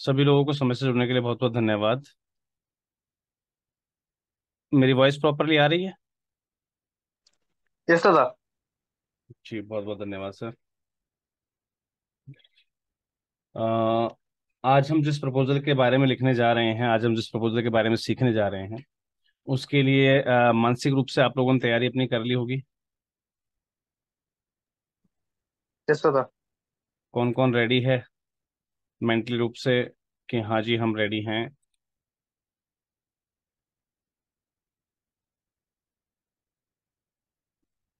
सभी लोगों को समय से जुड़ने के लिए बहुत बहुत धन्यवाद। मेरी वॉइस प्रॉपरली आ रही है? यस दादा। जी, बहुत बहुत धन्यवाद सर। अ, आज हम जिस प्रपोजल के बारे में लिखने जा रहे हैं, आज हम जिस प्रपोजल के बारे में सीखने जा रहे हैं, उसके लिए मानसिक रूप से आप लोगों ने तैयारी अपनी कर ली होगी। यस दादा। कौन कौन रेडी है मेंटली रूप से कि हाँ जी हम रेडी हैं?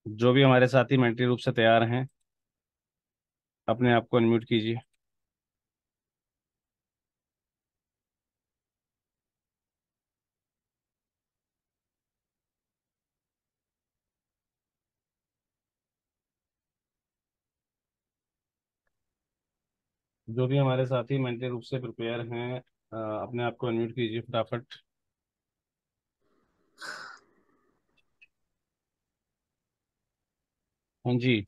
जो भी हमारे साथी मेंटली रूप से तैयार हैं, अपने आप को अनम्यूट कीजिए। जो भी हमारे साथी मेंटली रूप से प्रिपेयर हैं, अपने आप को अनम्यूट कीजिए फटाफट। हाँ जी।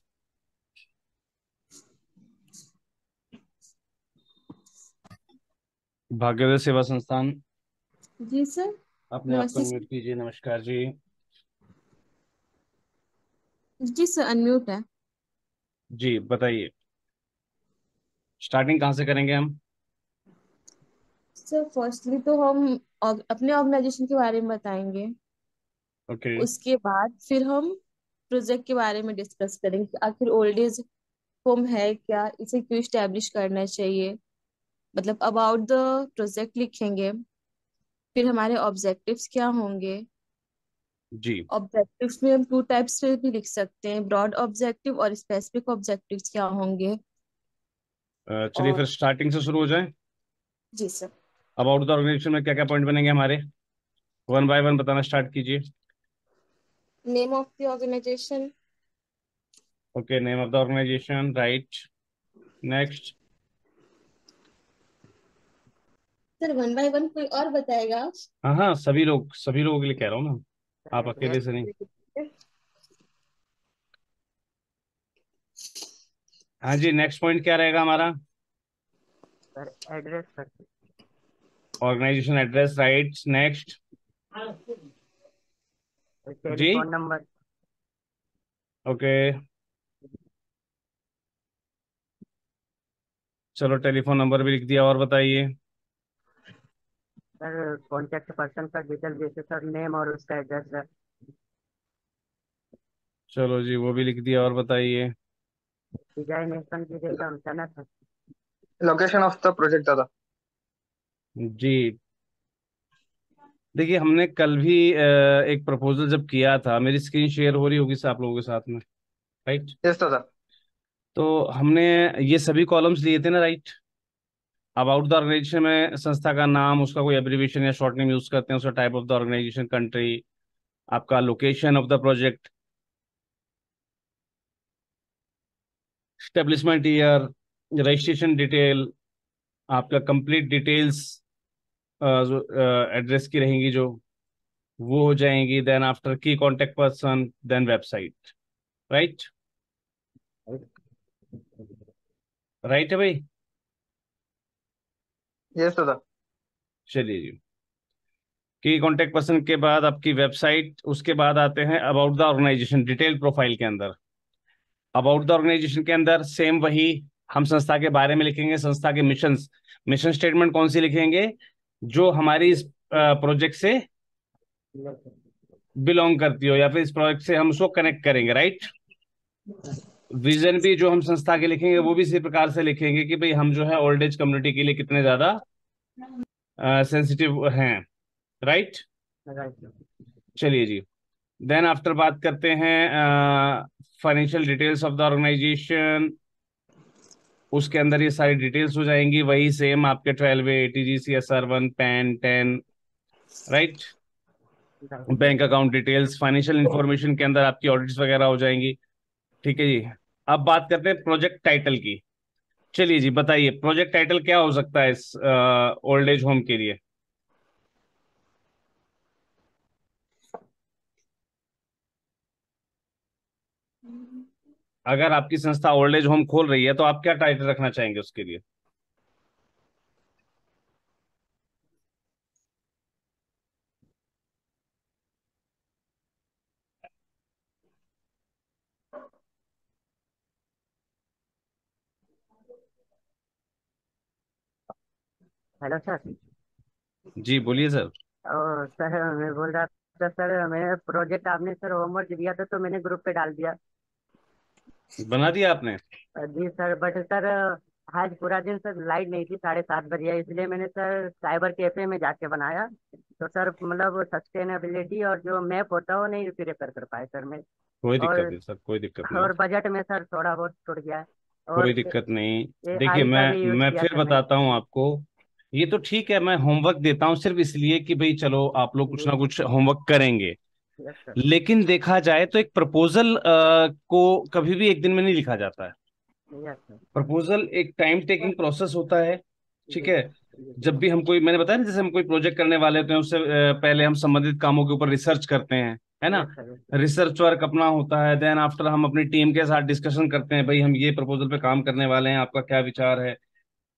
भाग्योदय सेवा संस्थान, जी सर। अपने आप को नमस्ते अनम्यूट सर। कीजिए। नमस्कार जी। जी सर, अनम्यूट है। जी बताइए, स्टार्टिंग कहाँ से करेंगे हम? सर फर्स्टली तो हम अपने ऑर्गेनाइजेशन के बारे में बताएंगे। ओके। उसके बाद फिर हम प्रोजेक्ट के बारे में डिस्कस करेंगे कि आखिर ओल्ड एज होम है क्या, इसे क्यों इस्टेब्लिश करना चाहिए, मतलब अबाउट द प्रोजेक्ट लिखेंगे। फिर हमारे ऑब्जेक्टिव्स क्या होंगे। जी। ऑब्जेक्टिव्स में हम टू टाइप्स से भी लिख सकते हैं, ब्रॉड ऑब्जेक्टिव और स्पेसिफिक ऑब्जेक्टिव्स क्या होंगे। चलिए और फिर स्टार्टिंग से शुरू हो जाए। जी सर। अबाउट द ऑर्गेनाइजेशन में क्या क्या पॉइंट बनेंगे हमारे? वन बाय वन बताना स्टार्ट कीजिए। Name of the organization. Okay, name of the organization, right. Next. Sir one by one कोई और बताएगा? हाँ हाँ, सभी लोगों के लिए कह रहा हूँ ना, आप अकेले से नहीं। हाँ जी, नेक्स्ट पॉइंट क्या रहेगा हमारा? Sir address sir. Organisation address, right. Next. जी। Telephone number. ओके, चलो टेलीफोन नंबर भी लिख दिया, और बताइए। सर कॉन्टैक्ट पर्सन का डिटेल जैसे सर नेम और उसका एड्रेस सर। चलो जी, वो भी लिख दिया, और बताइए। डिजाइनेशन की जैसा होता ना sir. Location of the project दादा। जी, देखिए हमने कल भी एक प्रपोजल जब किया था, मेरी स्क्रीन शेयर हो रही होगी आप लोगों के साथ में, राइट? यस दादा। तो हमने ये सभी कॉलम्स लिए थे ना, राइट? अबाउट द ऑर्गेनाइजेशन में संस्था का नाम, उसका कोई एब्रिविएशन या शॉर्ट नेम यूज करते हैं, उसका type of the organisation, country, आपका location of the project, establishment year, registration detail, आपका कंप्लीट डिटेल्स जो एड्रेस की रहेंगी, जो वो हो जाएंगी। देन आफ्टर की contact person, then website, right? Right है भाई? यस दादा। चलिए जी, की कॉन्टेक्ट पर्सन के बाद आपकी वेबसाइट, उसके बाद आते हैं about the organization detail profile के अंदर। अबाउट द ऑर्गेनाइजेशन के अंदर सेम वही, हम संस्था के बारे में लिखेंगे, संस्था के मिशन, मिशन स्टेटमेंट कौन सी लिखेंगे? जो हमारी इस प्रोजेक्ट से बिलोंग करती हो, या फिर इस प्रोजेक्ट से हम उसको कनेक्ट करेंगे, राइट? विजन भी जो हम संस्था के लिखेंगे वो भी इसी प्रकार से लिखेंगे कि भाई हम जो है ओल्ड एज कम्युनिटी के लिए कितने ज्यादा सेंसिटिव हैं, राइट? राइट। चलिए जी, देन आफ्टर बात करते हैं financial details of the organization. उसके अंदर ये सारी डिटेल्स हो जाएंगी, वही सेम आपके 12 ATG, CSR 1, pan 10, right? Bank account details, financial information के अंदर आपकी ऑडिट्स वगैरह हो जाएंगी। ठीक है जी। अब बात करते हैं प्रोजेक्ट टाइटल की। चलिए जी, बताइए प्रोजेक्ट टाइटल क्या हो सकता है इस ओल्ड एज होम के लिए? अगर आपकी संस्था ओल्ड एज होम खोल रही है तो आप क्या टाइटल रखना चाहेंगे उसके लिए? Hello sir. जी बोलिए सर। सर मैं बोल रहा था सर, मैं प्रोजेक्ट आपने सर होमवर्क दिया था तो मैंने ग्रुप पे डाल दिया। बना दिया आपने? जी सर, बट सर आज पूरा दिन सर लाइट नहीं थी, 7:30 बजे आई, इसलिए मैंने सर साइबर कैफे में जाके बनाया। तो सर मतलब सस्टेनेबिलिटी और जो मैप होता है वो नहीं प्रिपेयर कर पाए सर मैं। कोई दिक्कत और नहीं सर, कोई दिक्कत नहीं। और बजट में सर थोड़ा बहुत छूट गया है। कोई और दिक्कत नहीं। देखिए AI का मैं भी यूज मैं किया फिर सर मैंने। बताता हूँ आपको। ये तो ठीक है, मैं होमवर्क देता हूँ सिर्फ इसलिए कि भाई चलो आप लोग कुछ जी ना कुछ होमवर्क करेंगे। Yes sir. लेकिन देखा जाए तो एक प्रपोजल को कभी भी एक दिन में नहीं लिखा जाता है। Yes sir. प्रपोजल एक टाइम टेकिंग प्रोसेस होता है। ठीक जी है। जी जब भी हम कोई, मैंने बताया ना, जैसे हम कोई प्रोजेक्ट करने वाले होते हैं उससे पहले हम संबंधित कामों के ऊपर रिसर्च करते हैं, है ना। Yes sir. Yes sir. Research work अपना होता है, देन आफ्टर हम अपनी टीम के साथ डिस्कशन करते हैं, भाई हम ये प्रपोजल पे काम करने वाले हैं, आपका क्या विचार है।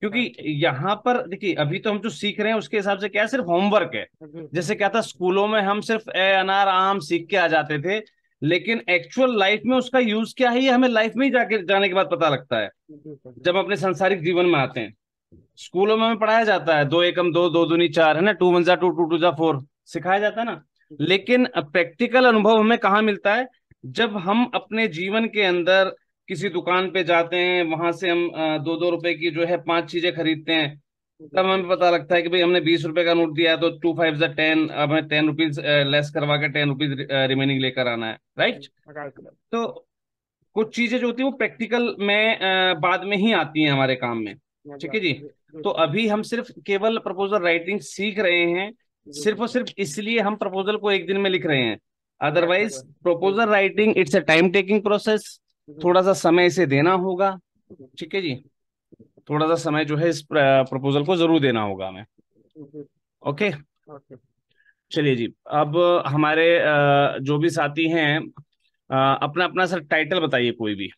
क्योंकि यहाँ पर देखिए अभी तो हम जो सीख रहे हैं उसके हिसाब से क्या है, सिर्फ होमवर्क है। जी सर। जैसे क्या था, स्कूलों में हम सिर्फ ए अनार आम सीख के आ जाते थे, लेकिन एक्चुअल लाइफ में उसका यूज क्या है ये हमें लाइफ में ही जाके जाने के बाद पता लगता है। जी सर। जब अपने सांसारिक जीवन में आते हैं, स्कूलों में हमें पढ़ाया जाता है दो एकम दो, दो दूनी चार, है ना, टू वन जा टू, टू टू जा फोर, सिखाया जाता है ना। जी लेकिन प्रैक्टिकल अनुभव हमें कहाँ मिलता है? जब हम अपने जीवन के अंदर किसी दुकान पे जाते हैं, वहां से हम 2-2 रुपए की जो है 5 चीजें खरीदते हैं, जी तब हमें पता लगता है कि भाई हमने 20 रुपए का नोट दिया है तो 2 5 जा 10, अब हमें 10 रुपीज लेस करवा के 10 रुपीज रिमेनिंग लेकर आना है, राइट। राइट। तो कुछ चीजें जो होती है वो प्रैक्टिकल में बाद में ही आती हैं हमारे काम में। ठीक है जी। जी जी तो सर। अभी हम सिर्फ केवल प्रपोजल राइटिंग सीख रहे हैं, जी सिर्फ और सिर्फ इसलिए हम प्रपोजल को एक दिन में लिख रहे हैं। Yes sir. अदरवाइज जी proposal writing it's a time taking process. जी थोड़ा सा समय इसे देना होगा। जी ठीक है जी। थोड़ा सा समय जो है इस प्रपोजल को जरूर देना होगा हमें। जी। ओके। ओके। चलिए जी। अब हमारे जो भी साथी हैं, अपना अपना सर टाइटल बताइए कोई भी।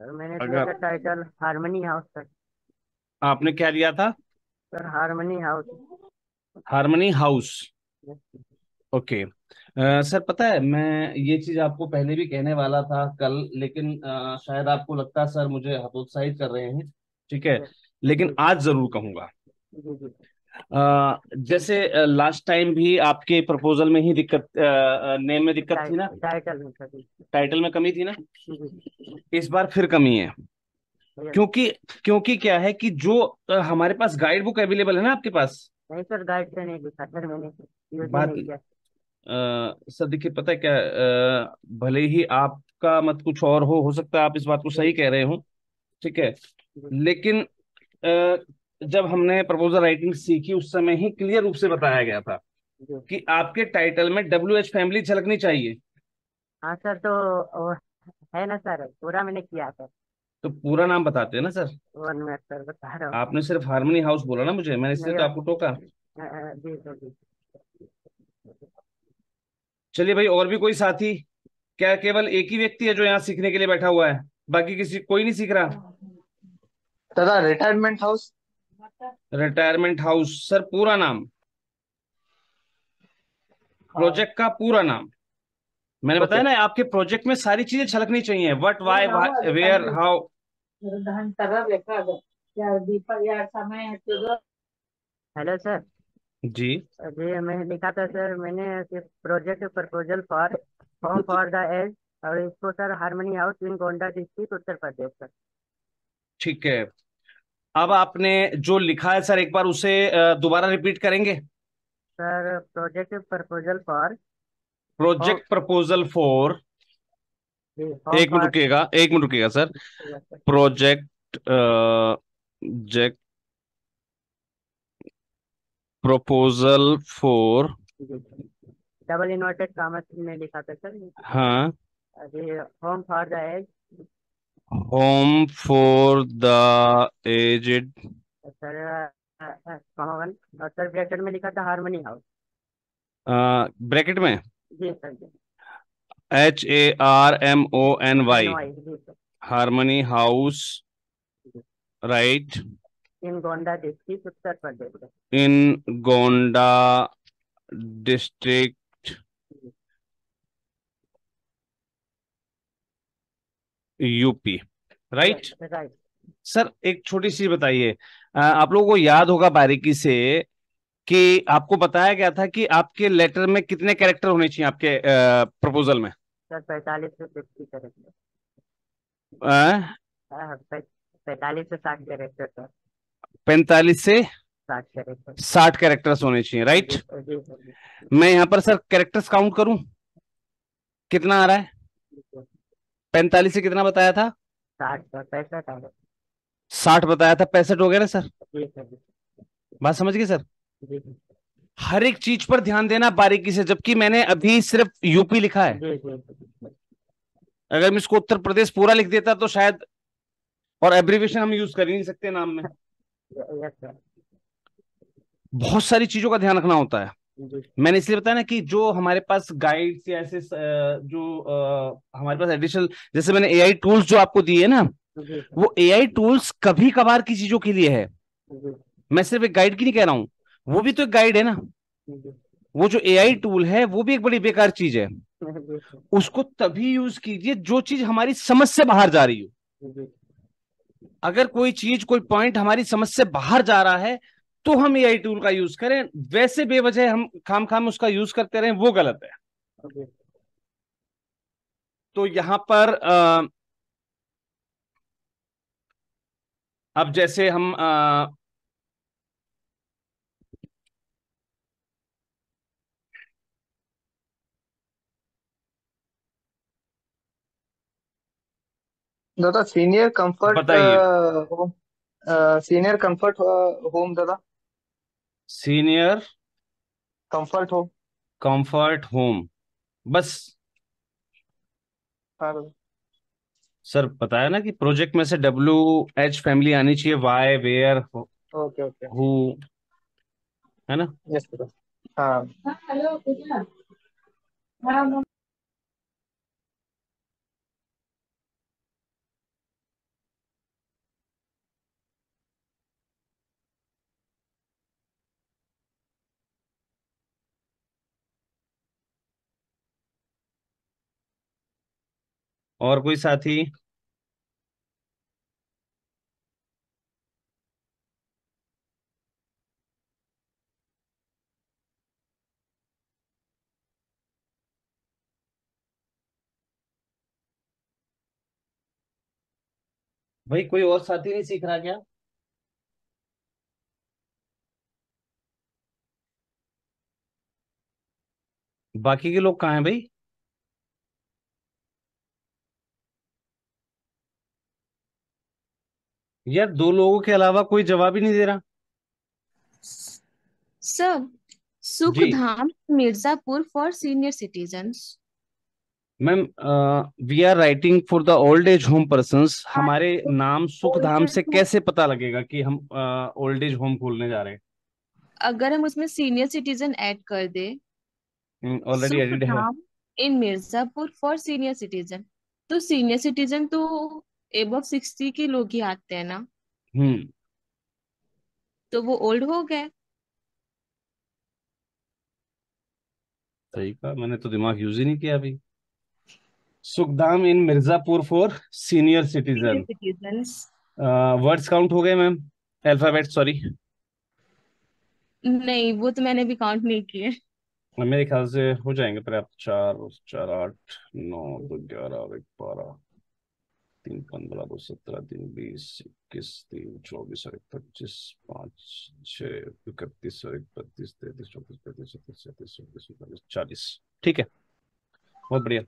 सर मैंने दिया अगर था टाइटल हारमनी हाउस सर। आपने क्या दिया था? Sir harmony house. Harmony house. Yes. Okay. Sir पता है मैं ये चीज आपको पहले भी कहने वाला था कल, लेकिन शायद आपको लगता है सर मुझे हतोत्साहित कर रहे हैं। ठीक है। यस। लेकिन जी आज जरूर कहूंगा। जी जी। जैसे लास्ट टाइम भी आपके प्रपोजल में ही दिक्कत, नेम में दिक्कत थी ना, टाइटल में सर। जी टाइटल में कमी थी ना। जी। इस बार फिर कमी है। यस। क्योंकि क्योंकि क्या है कि जो हमारे पास गाइड बुक अवेलेबल है ना आपके पास। नहीं सर, गाइड से नहीं लिखा सर मैंने, यूज ही बात नहीं किया। सर देखिए पता है क्या, भले ही आपका मत कुछ और हो सकता है आप इस बात को जी सही कह रहे हो। ठीक है। जी लेकिन जब हमने प्रपोजल राइटिंग सीखी उस समय ही क्लियर रूप से बताया गया था जी। कि आपके टाइटल में WH फैमिली झलकनी चाहिए। हाँ सर, तो वो है ना सर, पूरा मैंने किया सर। तो पूरा नाम बताते हैं ना सर। 1 मिनट सर, बता रहा हूँ। आपने सिर्फ हार्मनी हाउस बोला ना मुझे, मैंने इसलिए नहीं तो आपको टोका। जी सर जी। चलिए भाई, और भी कोई साथी? क्या केवल एक ही व्यक्ति है जो यहाँ सीखने के लिए बैठा हुआ है, बाकी किसी कोई नहीं सीख रहा? दादा retirement house. Retirement house sir पूरा नाम, हाँ। प्रोजेक्ट का पूरा नाम। मैंने ओके। बताया ना आपके प्रोजेक्ट में सारी चीजें छलकनी चाहिए, what why where how. Hello sir. जी। जी मैंने लिखा था सर, मैंने project proposal for home for the age, और इसको sir harmony house in Gonda district Uttar Pradesh sir. ठीक है। अब आपने जो लिखा है सर एक बार उसे दोबारा रिपीट करेंगे? Sir project proposal for home. Project proposal for, जी होम एक मिनट फॉर। रुकिएगा, एक मिनट रुकिएगा सर। प्रोजेक्ट जेक proposal for. Double inverted commas में लिखा था सर। हाँ। जी home for the age home for the aged. Sir, comma, और सर ब्रैकेट में लिखा था हारमनी हाउस। ब्रैकेट में जी सर जी। HARMONY, NY जी sir. Harmony house, right, in Gonda district Uttar Pradesh sir. In Gonda district UP, right. Right. Sir एक छोटी सी बताइए, आप लोगों को याद होगा बारीकी से कि आपको बताया गया था कि आपके लेटर में कितने कैरेक्टर होने चाहिए आपके प्रपोजल में? सर 45 से 50 करेक्टर। अ, 45 से 60 करेक्टर सर। 45 से 60 करेक्टर। 60 कैरेक्टर्स होने चाहिए, जी राइट। सर, जी सर, जी मैं यहाँ पर सर कैरेक्टर्स काउंट करूं, कितना आ रहा है? सर। 45 से कितना बताया था? 60 सर, 65 आ गए। 60 बताया था, 65 हो गया ना सर? जी सर, जी बात समझ गए सर? जी सर, हर एक चीज पर ध्यान देना बारीकी से, जबकि मैंने अभी सिर्फ यूपी लिखा है। जी जी जी। अगर मैं इसको उत्तर प्रदेश पूरा लिख देता तो शायद, और एब्रीविएशन हम यूज कर ही नहीं सकते नाम में। Yes sir. बहुत सारी चीजों का ध्यान रखना होता है। जी मैंने इसलिए बताया ना कि जो हमारे पास गाइड्स या ऐसे जो हमारे पास एडिशनल, जैसे मैंने एआई टूल्स जो आपको दिए ना, जी सर। वो एआई टूल्स कभी कभार की चीजों के लिए है। जी मैं सिर्फ एक गाइड की नहीं कह रहा हूं, वो भी तो एक गाइड है ना। जी वो जो एआई टूल है वो भी एक बड़ी बेकार चीज है। जी सर। उसको तभी यूज कीजिए जो चीज हमारी समझ से बाहर जा रही हो। जी अगर कोई चीज, कोई पॉइंट हमारी समझ से बाहर जा रहा है तो हम एआई टूल का यूज करें, वैसे बेवजह हम खाम खाम उसका यूज करते रहें, वो गलत है। जी। तो यहां पर अब जैसे हम दादा सीनियर कंफर्ट बताइए। होम, सीनियर कंफर्ट होम दादा, senior comfort home. Comfort home, बस। हाँ दादा। सर बताया ना कि प्रोजेक्ट में से WH फैमिली आनी चाहिए, why, where, okay okay. Who, है ना। यस दादा। हाँ। और कोई साथी? भाई कोई और साथी नहीं सीख रहा क्या? बाकी के लोग कहाँ हैं भाई? यार दो लोगों के अलावा कोई जवाब ही नहीं दे रहा। सब जी Sukhdham Mirzapur for senior citizens. Ma'am, we are writing for the old age home persons. हमारे नाम सुखधाम से कैसे पता लगेगा कि हम ओल्ड एज होम खोलने जा रहे अगर हम उसमें सीनियर सिटीजन ऐड कर दे, हैं? ऑलरेडी एडिड है। Sukhdham in Mirzapur for senior citizen, तो सीनियर सिटीजन तो एबव 60 के लोग ही आते हैं ना, हम्म। तो वो ओल्ड हो गए। सही कहा, मैंने तो दिमाग यूज ही नहीं किया अभी। Sukhdham in Mirzapur for senior senior citizen. Citizens. Words count हो गए मैम? Alphabet, sorry. नहीं, वो तो मैंने भी काउंट नहीं किए। मेरे ख्याल से हो जाएंगे पर्याप्त। चार, चार, 8, 9, 2, 11 और 1, 12, 3, 15, 2, 17, 3, 20, 21, 3, 24 और 1, 25, 5, 6, 31 और 1, 32, 33, 34, 35, 36, 37, 38, 39, 40। ठीक है, बहुत बढ़िया।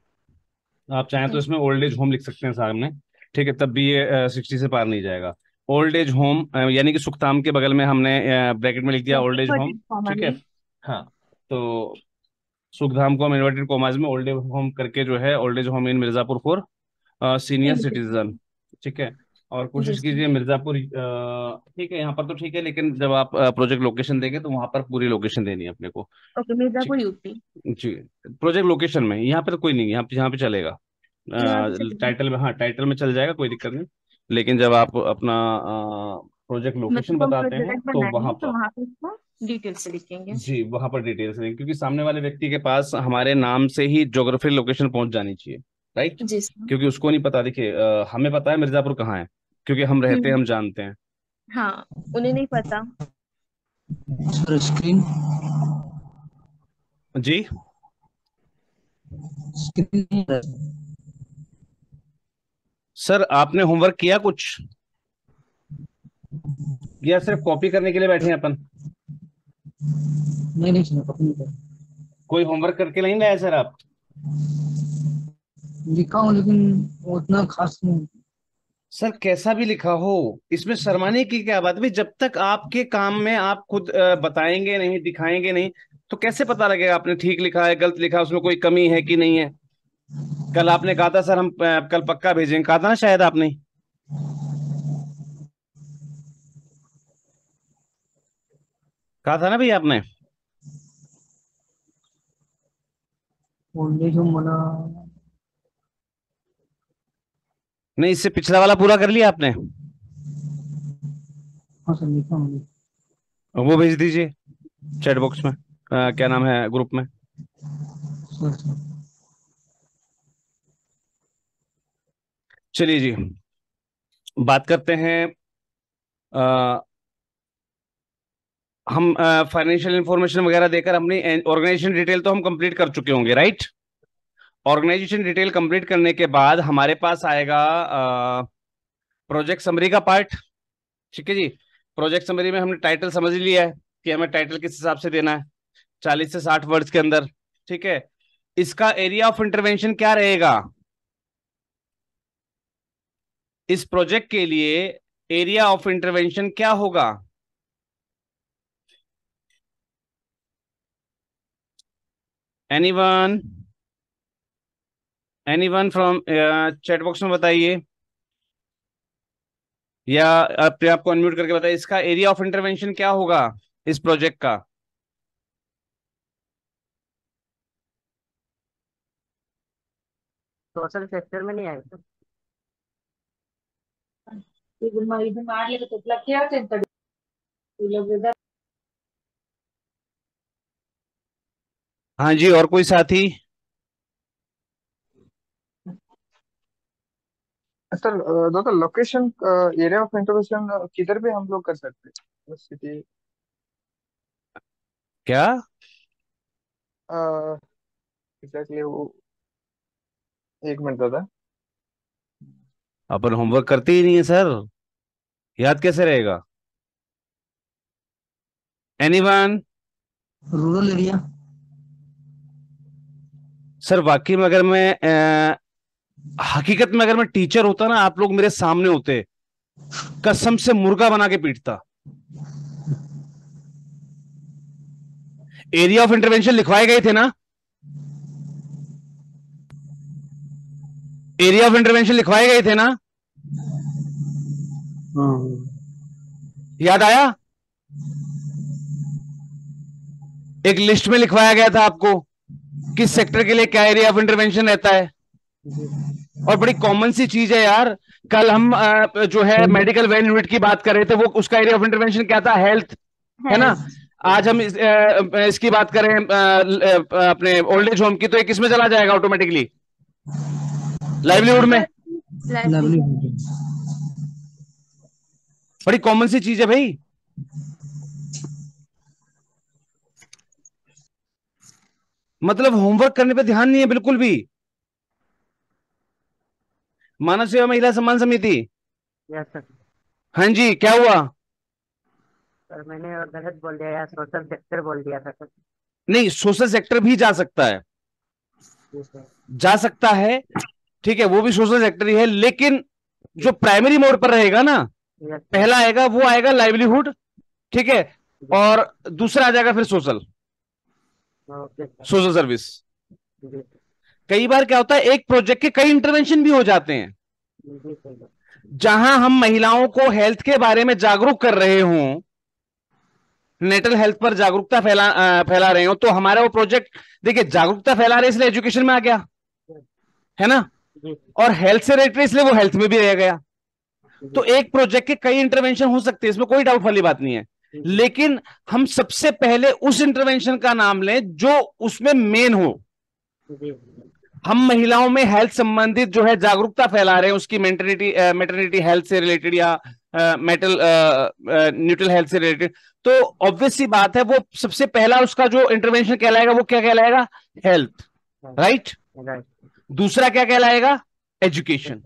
आप चाहें तो इसमें ओल्ड एज होम लिख सकते हैं सामने। ठीक है, तब भी ये 60 से पार नहीं जाएगा। ओल्ड एज होम यानी कि सुखधाम के बगल में हमने ब्रैकेट में लिख दिया old age home. Inverted comma ठीक है। में। हाँ, तो सुखधाम को हम इन्वर्टेड कॉमाज में ओल्ड एज होम करके जो है, old age home in Mirzapur for senior senior citizen. Citizen. ठीक है। और जी कोशिश सर। कीजिए मिर्जापुर, ठीक है, यहाँ पर तो ठीक है, लेकिन जब आप प्रोजेक्ट लोकेशन देंगे तो वहां पर पूरी लोकेशन देनी है अपने को। ओके, ठीक मिर्जापुर यूपी। है जी। प्रोजेक्ट लोकेशन में यहाँ पे तो कोई नहीं, यहाँ पे चलेगा। यहाँ पे चलिए। टाइटल में, हाँ टाइटल में चल जाएगा, कोई दिक्कत नहीं। लेकिन जब आप अपना प्रोजेक्ट लोकेशन मतलब हम बताते हैं प्रोजेक्ट तो बनाएंगे वहां तो पर, वहां पे इसको डिटेल से लिखेंगे। जी वहां पर डिटेल्स देंगे, क्योंकि सामने वाले व्यक्ति के पास हमारे नाम से ही ज्योग्राफिकल लोकेशन पहुंच जानी चाहिए। राइट। जी सर। क्योंकि उसको नहीं पता, देखिए हमें पता है मिर्जापुर कहाँ है, क्योंकि हम रहते हैं, हम्म। हम जानते हैं। हाँ, उन्हें नहीं पता। सर स्क्रीन जी। स्क्रीन सर आपने होमवर्क किया कुछ, या सिर्फ कॉपी करने के लिए बैठे हैं अपन? नहीं नहीं सर, कॉपी नहीं कर कोई होमवर्क करके नहीं लाया सर आप? लिखा हूँ लेकिन उतना खास नहीं। सर कैसा भी लिखा हो, इसमें शर्माने की क्या बात है भाई? जब तक आपके काम में आप खुद बताएंगे नहीं, दिखाएंगे नहीं, तो कैसे पता लगेगा आपने ठीक लिखा है, गलत लिखा है, उसमें कोई कमी है कि नहीं है? कल आपने कहा था सर हम कल पक्का भेजेंगे, कहा था ना शायद आपने? कहा था ना भैया आपने? ओल्ड एज होम वाला। नहीं, इससे पिछला वाला पूरा कर लिया आपने? हाँ सर, लिखा हूँ। वो भेज दीजिए चैट बॉक्स में, क्या नाम है, ग्रुप में। सर सर चलिए जी, बात करते हैं। अ, हम फाइनेंशियल इंफॉर्मेशन वगैरह देकर अपनी ऑर्गेनाइजेशन डिटेल तो हम कंप्लीट कर चुके होंगे, राइट? ऑर्गेनाइजेशन डिटेल कंप्लीट करने के बाद हमारे पास आएगा प्रोजेक्ट समरी का पार्ट। ठीक है जी। प्रोजेक्ट समरी में हमने टाइटल समझ लिया है कि हमें टाइटल किस हिसाब से देना है, 40 से 60 वर्ड्स के अंदर। ठीक है। इसका एरिया ऑफ इंटरवेंशन क्या रहेगा इस प्रोजेक्ट के लिए? एरिया ऑफ इंटरवेंशन क्या होगा? Anyone, anyone from chat box में बताइए, या अपने आप को अनम्यूट करके बताइए, इसका एरिया ऑफ इंटरवेंशन क्या होगा इस प्रोजेक्ट का? सोशल सेक्टर में नहीं आएगा। ಇದು ಮಾಡ್ಲಿಕ್ಕೆ ಕೇಳ್ತೇನೆ ತಡಿ ಇಲ್ಲ हाँ जी, और कोई साथी? Sir doctor location area of intervention किधर भी हम लोग कर सकते हैं सिटी? क्या? एग्जैक्टली वो, एक मिनट दादा। अपन होमवर्क करते ही नहीं है सर, याद कैसे रहेगा? एनीवन? Rural area. सर वाकई में अगर मैं हकीकत में अगर मैं टीचर होता ना, आप लोग मेरे सामने होते, कसम से मुर्गा बना के पीटता। एरिया ऑफ इंटरवेंशन लिखवाए गए थे ना? एरिया ऑफ इंटरवेंशन लिखवाए गए थे ना? याद आया? एक लिस्ट में लिखवाया गया था आपको किस सेक्टर के लिए क्या एरिया ऑफ इंटरवेंशन रहता है। और बड़ी कॉमन सी चीज है यार, कल हम जो है मेडिकल वेल यूनिट की बात कर रहे थे, वो उसका एरिया ऑफ इंटरवेंशन क्या था? हेल्थ, है ना? आज हम इसकी बात करें अपने ओल्ड एज होम की, तो ये किस में चला जाएगा ऑटोमेटिकली? लाइवलीहुड में। लाइवलीहुड। बड़ी कॉमन सी चीज है भाई। मतलब होमवर्क करने पे ध्यान नहीं है बिल्कुल भी। मानव सेवा महिला सम्मान समिति, यस सर। हाँ जी, क्या हुआ? सर मैंने और गलत बोल दिया यार, सोशल सेक्टर बोल दिया था सर। नहीं, सोशल सेक्टर भी जा सकता है, जी सर। जा सकता है, ठीक है, वो भी सोशल सेक्टर ही है, लेकिन जो प्राइमरी मोड पर रहेगा ना, यस सर। पहला आएगा वो आएगा लाइवलीहुड, ठीक है, और दूसरा आ जाएगा फिर social, okay sir. Social service. जी सर। कई बार क्या होता है, एक प्रोजेक्ट के कई इंटरवेंशन भी हो जाते हैं, जी सर। जहां हम महिलाओं को हेल्थ के बारे में जागरूक कर रहे हों, नेटल हेल्थ पर जागरूकता फैला रहे हो, तो हमारा वो प्रोजेक्ट, देखिए जागरूकता फैला रहे इसलिए एजुकेशन में आ गया, है ना? जी और हेल्थ से रिलेटेड इसलिए वो हेल्थ में भी रह गया। तो एक प्रोजेक्ट के कई इंटरवेंशन हो सकते हैं, इसमें कोई डाउट वाली बात नहीं है, लेकिन हम सबसे पहले उस इंटरवेंशन का नाम लें जो उसमें मेन हो। जी। हम महिलाओं में हेल्थ संबंधित जो है जागरूकता फैला रहे हैं, उसकी मेटर्निटी हेल्थ से रिलेटेड या मेटल न्यूट्रल हेल्थ से रिलेटेड। तो ऑब्वियस सी बात है, वो सबसे पहला उसका जो इंटरवेंशन कहलाएगा वो क्या कहलाएगा? Health, right. राइट। दूसरा क्या कहलाएगा? एजुकेशन,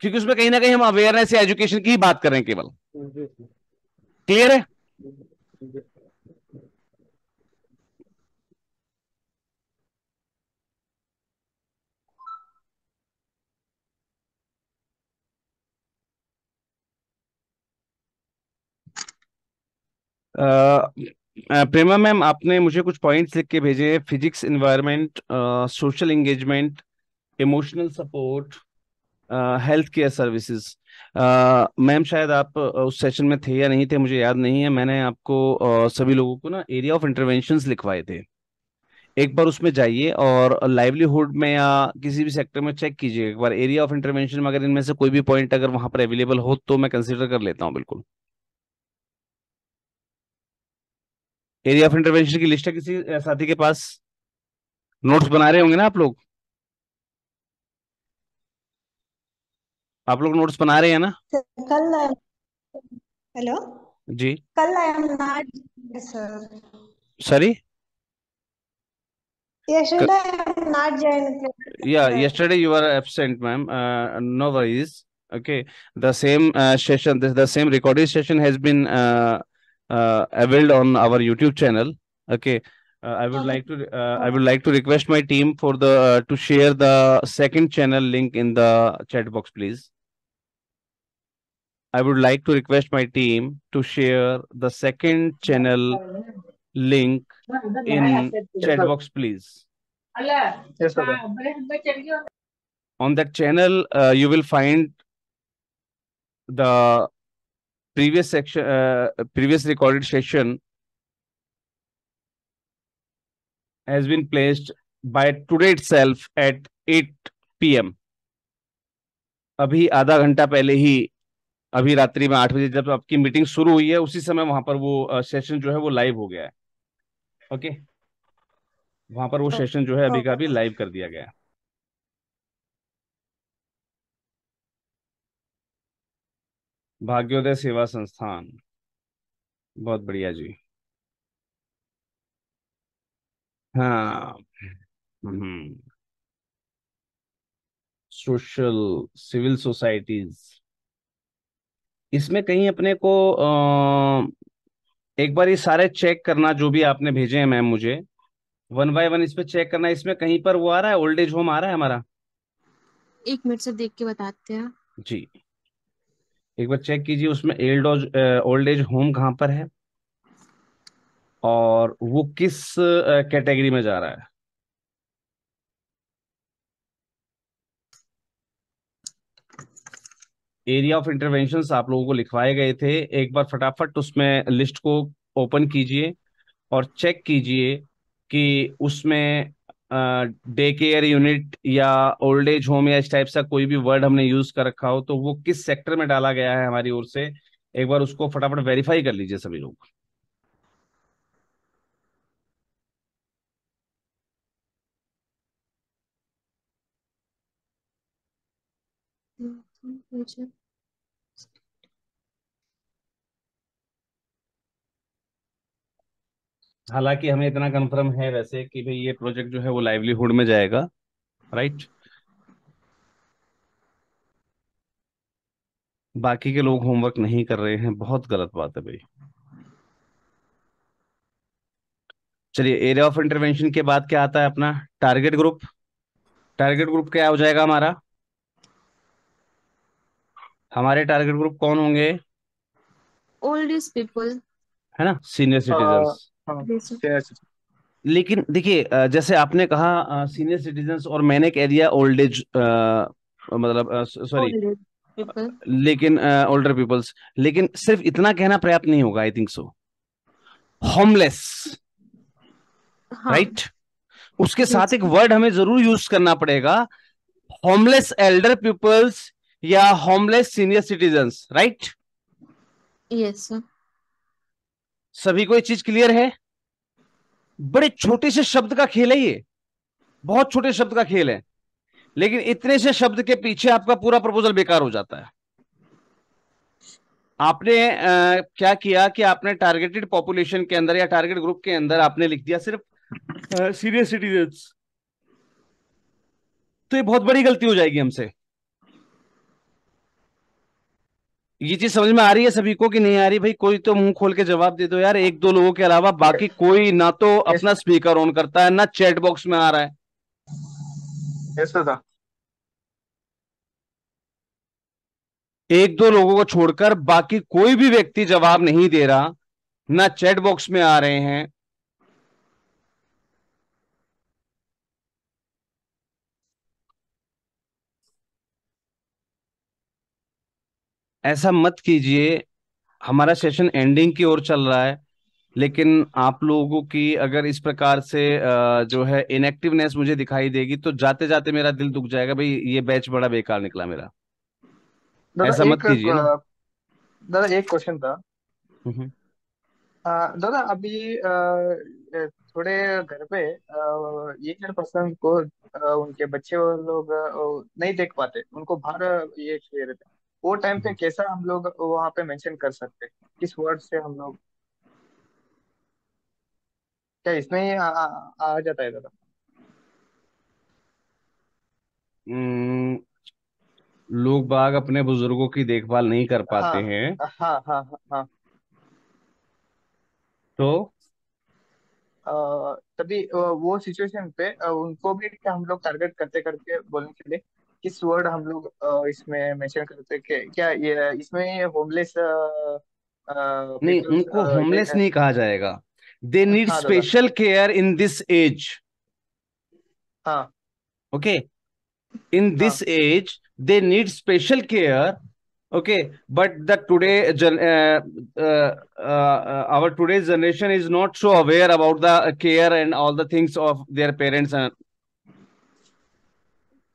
क्योंकि उसमें कहीं ना कहीं हम अवेयरनेस या एजुकेशन की ही बात कर रहे हैं केवल। क्लियर है? प्रेमा मैम, आपने मुझे कुछ पॉइंट्स लिख के भेजे: physics, environment, social engagement, emotional support, health care services. Ma'am शायद आप उस सेशन में थे या नहीं थे, मुझे याद नहीं है। मैंने आपको सभी लोगों को ना एरिया ऑफ इंटरवेंशंस लिखवाए थे। एक बार उसमें जाइए और लाइवलीहुड में या किसी भी सेक्टर में चेक कीजिए एक बार एरिया ऑफ इंटरवेंशन में, अगर इनमें से कोई भी पॉइंट अगर वहां पर अवेलेबल हो तो मैं कंसिडर कर लेता हूँ बिल्कुल। एरिया ऑफ इंटरवेंशन की लिस्ट है किसी साथी के पास? नोट्स बना रहे होंगे ना आप लोग? आप लोग नोट्स बना रहे हैं ना? कल हेलो जी। कल I am not sir sorry? yesterday I am not joined Yeah, sir. yesterday you were absent, ma'am. No worries. Okay, the same session, the same recorded session has been availed on our YouTube channel. Okay, I would like to request my team for the to share the second channel link in the chat box, please. I would like to request my team to share the second channel link in chat box, please. Yes, sir. On that channel, you will find the previous recorded session has been placed by today itself at 8 p.m. अभी आधा घंटा पहले ही, अभी रात्रि में 8 बजे जब आपकी मीटिंग शुरू हुई है उसी समय वहां पर वो सेशन जो है वो लाइव हो गया है। ओके, वहां पर वो सेशन जो है अभी का अभी लाइव कर दिया गया है। भाग्योदय सेवा संस्थान, बहुत बढ़िया जी। हाँ। सोशल सिविल सोसाइटीज, इसमें कहीं अपने को एक बार ये सारे चेक करना जो भी आपने भेजे हैं मैम मुझे, वन बाय वन इस पे चेक करना। इसमें कहीं पर वो आ रहा है, ओल्ड एज होम आ रहा है हमारा? 1 मिनट से देख के बताते हैं। जी, एक बार चेक कीजिए उसमें ओल्ड एज होम कहाँ पर है और वो किस कैटेगरी में जा रहा है। एरिया ऑफ इंटरवेंशंस आप लोगों को लिखवाए गए थे, एक बार फटाफट उसमें लिस्ट को ओपन कीजिए और चेक कीजिए कि उसमें डे केयर यूनिट या ओल्ड एज होम या इस टाइप सा कोई भी वर्ड हमने यूज कर रखा हो तो वो किस सेक्टर में डाला गया है हमारी ओर से। एक बार उसको फटाफट वेरीफाई कर लीजिए सभी लोग। हालांकि हमें इतना कंफर्म है वैसे कि भाई ये प्रोजेक्ट जो है वो लाइवलीहुड में जाएगा, राइट। बाकी के लोग होमवर्क नहीं कर रहे हैं, बहुत गलत बात है भाई। चलिए, एरिया ऑफ इंटरवेंशन के बाद क्या आता है अपना? Target group. टारगेट ग्रुप क्या हो जाएगा हमारा? हमारे टारगेट ग्रुप कौन होंगे? Old age people. है ना, सीनियर सिटीजन्स। हाँ, जैसे yes. लेकिन देखिए, जैसे आपने कहा सीनियर सिटीजन्स और मैंने कह दिया ओल्ड एज, मतलब सॉरी, ओल्ड एज पीपल। लेकिन ओल्डर पीपल्स। लेकिन सिर्फ इतना कहना पर्याप्त नहीं होगा, आई थिंक सो। होमलेस, हाँ। राइट। उसके साथ यस। एक वर्ड हमें जरूर यूज करना पड़ेगा, होमलेस एल्डर पीपल्स या homeless senior citizens, right. Yes sir. सभी को ये चीज क्लियर है? बड़े छोटे से शब्द का खेल है ये। बहुत छोटे शब्द का खेल है, लेकिन इतने से शब्द के पीछे आपका पूरा प्रपोजल बेकार हो जाता है। आपने क्या किया कि आपने टारगेटेड पॉपुलेशन के अंदर या टारगेट ग्रुप के अंदर आपने लिख दिया सिर्फ सीनियर सिटीजन्स, तो ये बहुत बड़ी गलती हो जाएगी हमसे। ये चीज समझ में आ रही है सभी को कि नहीं आ रही? भाई कोई तो मुंह खोल के जवाब दे दो यार, एक दो लोगों के अलावा बाकी कोई ना तो यस अपना स्पीकर ऑन करता है ना चैट बॉक्स में आ रहा है। यस दादा। एक दो लोगों को छोड़कर बाकी कोई भी व्यक्ति जवाब नहीं दे रहा, ना चैट बॉक्स में आ रहे हैं। ऐसा मत कीजिए। हमारा सेशन एंडिंग की ओर चल रहा है, लेकिन आप लोगों की अगर इस प्रकार से जो है इनएक्टिवनेस मुझे दिखाई देगी तो जाते जाते मेरा दिल दुख जाएगा, भाई ये बैच बड़ा बेकार निकला मेरा। दादा ऐसा मत कीजिए ना। दादा एक क्वेश्चन था। हम्म। दादा अभी थोड़े घर पे ये पर्सन को उनके बच्चे वो लोग नहीं देख पाते, उनको बाहर ये खेल रहे थे। वो टाइम पे कैसा हम लोग वहाँ पे मेंशन कर सकते, किस वर्ड से हम लोग, क्या इसमें ही आ जाता है दादा? हम्म, लोग बाग अपने बुजुर्गों की देखभाल नहीं कर हाँ पाते हैं, हाँ हाँ हाँ हाँ। तो तभी वो सिचुएशन पे उनको भी क्या हम लोग टारगेट करते करके बोलने के लिए किस वर्ड हम लोग इसमें मेंशन करते, क्या ये इसमें होमलेस नहीं, पीपल्स उनको ये होमलेस है? नहीं कहा जाएगा। दे नीड हाँ दादा। Special care in this age. हाँ ओके, in हाँ this age they need special care. Okay, but the our today's generation is not so aware about the care and all the things of their parents, and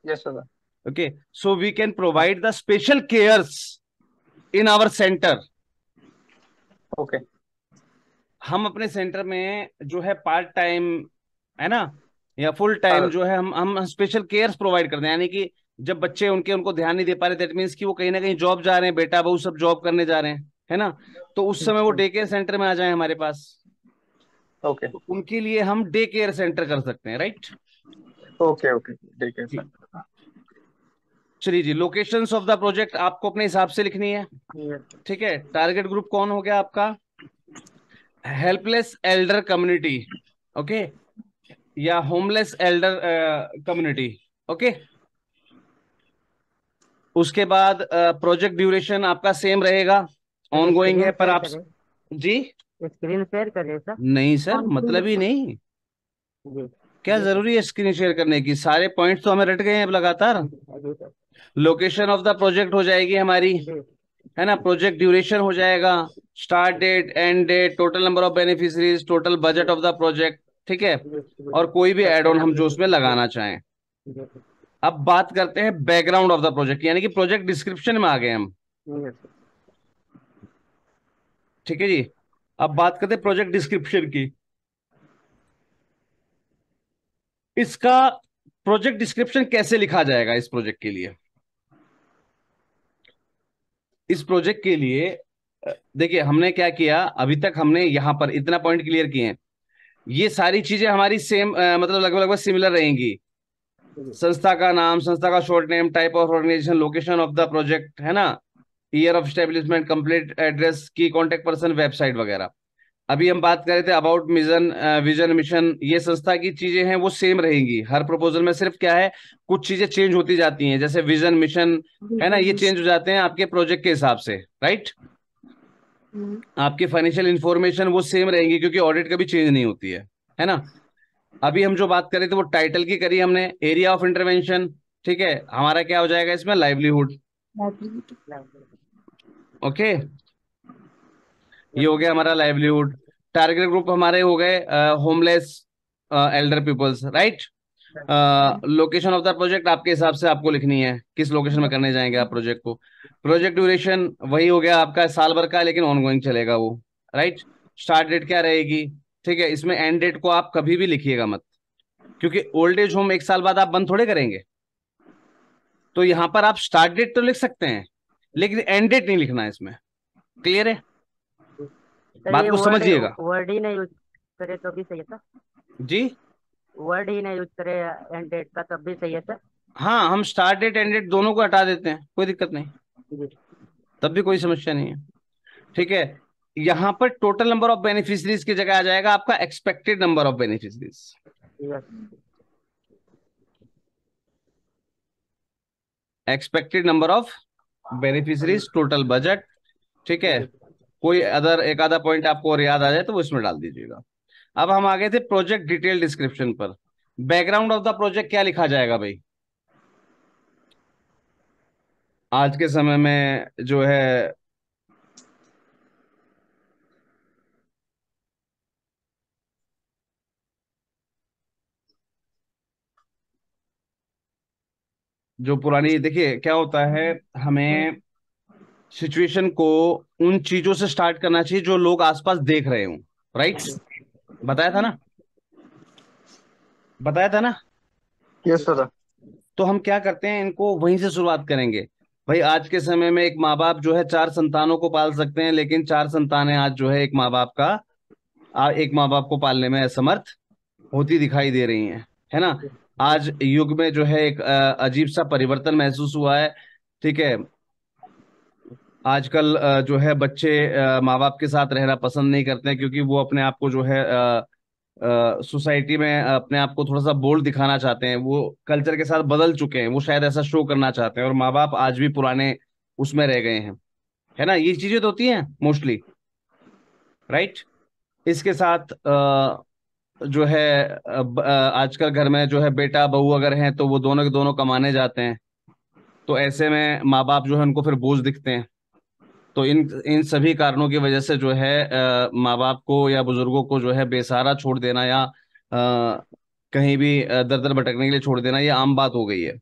yes दादा। okay, so we can provide the special cares in our center. Okay. हम अपने centre में जो है part time, है ना, या full time हाँ जो है हम स्पेशल केयर्स प्रोवाइड करते हैं। यानी कि जब बच्चे उनके उनको ध्यान नहीं दे पा रहे, दैट मीन्स कि वो कहीं ना कहीं जॉब जा रहे हैं, बेटा बहू सब जॉब करने जा रहे हैं, है ना, तो उस समय वो डे केयर सेंटर में आ जाए हमारे पास, ओके तो उनके लिए हम डे केयर सेंटर कर सकते हैं, राइट? ओके ओके ठीक है जी, सर। चलिए जी, लोकेशंस ऑफ द प्रोजेक्ट आपको अपने हिसाब से लिखनी है। ठीक है, टारगेट ग्रुप कौन हो गया आपका? हेल्पलेस एल्डर कम्युनिटी, ओके, या होमलेस एल्डर कम्युनिटी, ओके। उसके बाद प्रोजेक्ट ड्यूरेशन आपका सेम रहेगा, सर ऑनगोइंग है, स्क्रीन पर शेयर आप करें, जी, स्क्रीन शेयर करें सर। नहीं सर, हाँ मतलब ही नहीं। जी क्या जी सर। जरूरी है स्क्रीन शेयर करने की? सारे पॉइंट्स तो हमें रट गए हैं अब लगातार। जी sir. Location of the project हो जाएगी हमारी, जी है ना, प्रोजेक्ट ड्यूरेशन हो जाएगा, start date, end date, total number of beneficiaries, total budget जी ऑफ द प्रोजेक्ट, ठीक है, जी जी और कोई भी एड ऑन हम जो उसमें जी लगाना चाहें। जी अब बात करते हैं बैकग्राउंड ऑफ द प्रोजेक्ट, यानी कि प्रोजेक्ट डिस्क्रिप्शन में आ गए हम। जी ठीक है जी, अब बात करते हैं प्रोजेक्ट डिस्क्रिप्शन की। इसका प्रोजेक्ट डिस्क्रिप्शन कैसे लिखा जाएगा इस प्रोजेक्ट के लिए? इस प्रोजेक्ट के लिए देखिए हमने क्या किया, अभी तक हमने यहां पर इतना पॉइंट क्लियर किए हैं। ये सारी चीजें हमारी सेम, मतलब लगभग लगभग सिमिलर रहेंगी। संस्था का नाम, संस्था का short name, type of organization, location of the project, है ना, year of establishment, complete address की, कॉन्टेक्ट पर्सन, वेबसाइट वगैरह। अभी हम बात कर रहे थे अबाउट मिशन, विजन, मिशन, ये संस्था की चीजें हैं वो सेम रहेंगी हर प्रपोजल में। सिर्फ क्या है, कुछ चीजें चेंज होती जाती हैं, जैसे विजन, मिशन, है ना, ये चेंज हो जाते हैं आपके प्रोजेक्ट के हिसाब से, राइट? आपकी फाइनेंशियल इंफॉर्मेशन वो सेम रहेंगी क्योंकि ऑडिट कभी चेंज नहीं होती है ना। अभी हम जो बात करें थे वो टाइटल की करी हमने, एरिया ऑफ इंटरवेंशन, ठीक है, हमारा क्या हो जाएगा इसमें, लाइवलीहुड, ओके, ये हो गया हमारा लाइवलीहुड। टारगेट ग्रुप हमारे हो गए homeless elder peoples, right? Location of the project आपके हिसाब से आपको लिखनी है, किस लोकेशन में करने जाएंगे आप प्रोजेक्ट को। प्रोजेक्ट ड्यूरेशन वही हो गया आपका साल भर का, लेकिन ऑनगोइंग चलेगा वो, राइट? स्टार्ट डेट क्या रहेगी? ठीक है, इसमें एंड डेट को आप कभी भी लिखिएगा मत, क्योंकि ओल्ड एज होम 1 साल बाद आप बंद थोड़े करेंगे। तो यहां पर आप स्टार्ट डेट तो लिख सकते हैं, लेकिन एंड डेट नहीं लिखना है इसमें। क्लियर है? सर बात ये को वर्ड समझिएगा वर्ड ही नहीं यूज करे तो भी सही है सर। जी। वर्ड ही नहीं यूज करे एंड डेट का तब भी सही है सर। हाँ, हम स्टार्ट डेट एंड डेट दोनों को हटा देते हैं, कोई दिक्कत नहीं, जी। तब भी कोई समस्या नहीं है। ठीक है। यहां पर टोटल नंबर ऑफ बेनिफिशरीज की जगह आ जाएगा आपका expected number of beneficiaries. Yes. Expected number of beneficiaries, total budget. ठीक है। जी। कोई अदर एक आधा पॉइंट आपको और याद आ जाए तो वो इसमें डाल दीजिएगा। अब हम आ गए थे प्रोजेक्ट डिटेल डिस्क्रिप्शन पर। बैकग्राउंड ऑफ द प्रोजेक्ट क्या लिखा जाएगा भाई? आज के समय में जो है जो पुरानी, देखिए क्या होता है, हमें सिचुएशन को उन चीजों से स्टार्ट करना चाहिए जो लोग आसपास देख रहे हों। राइट? बताया था ना, बताया था ना। Yes sir. तो हम क्या करते हैं, इनको वहीं से शुरुआत करेंगे। भाई आज के समय में एक माँ बाप जो है 4 संतानों को पाल सकते हैं, लेकिन 4 संतानें आज जो है एक माँ बाप को पालने में असमर्थ होती दिखाई दे रही हैं, है ना। आज युग में जो है एक अजीब सा परिवर्तन महसूस हुआ है। ठीक है। आजकल जो है बच्चे माँ बाप के साथ रहना पसंद नहीं करते हैं, क्योंकि वो अपने आप को जो है सोसाइटी में अपने आप को थोड़ा सा बोल्ड दिखाना चाहते हैं, वो कल्चर के साथ बदल चुके हैं, वो शायद ऐसा शो करना चाहते हैं, और माँ बाप आज भी पुराने उसमें रह गए हैं, है ना। ये चीजें तो होती हैं मोस्टली। राइट? इसके साथ जो है आजकल घर में जो है बेटा बहू अगर हैं तो वो दोनों के दोनों कमाने जाते हैं, तो ऐसे में माँ बाप जो है उनको फिर बोझ दिखते हैं। तो इन इन सभी कारणों की वजह से जो है माँ बाप को या बुजुर्गों को जो है बेसहारा छोड़ देना, या कहीं भी दर दर भटकने के लिए छोड़ देना, ये आम बात हो गई है।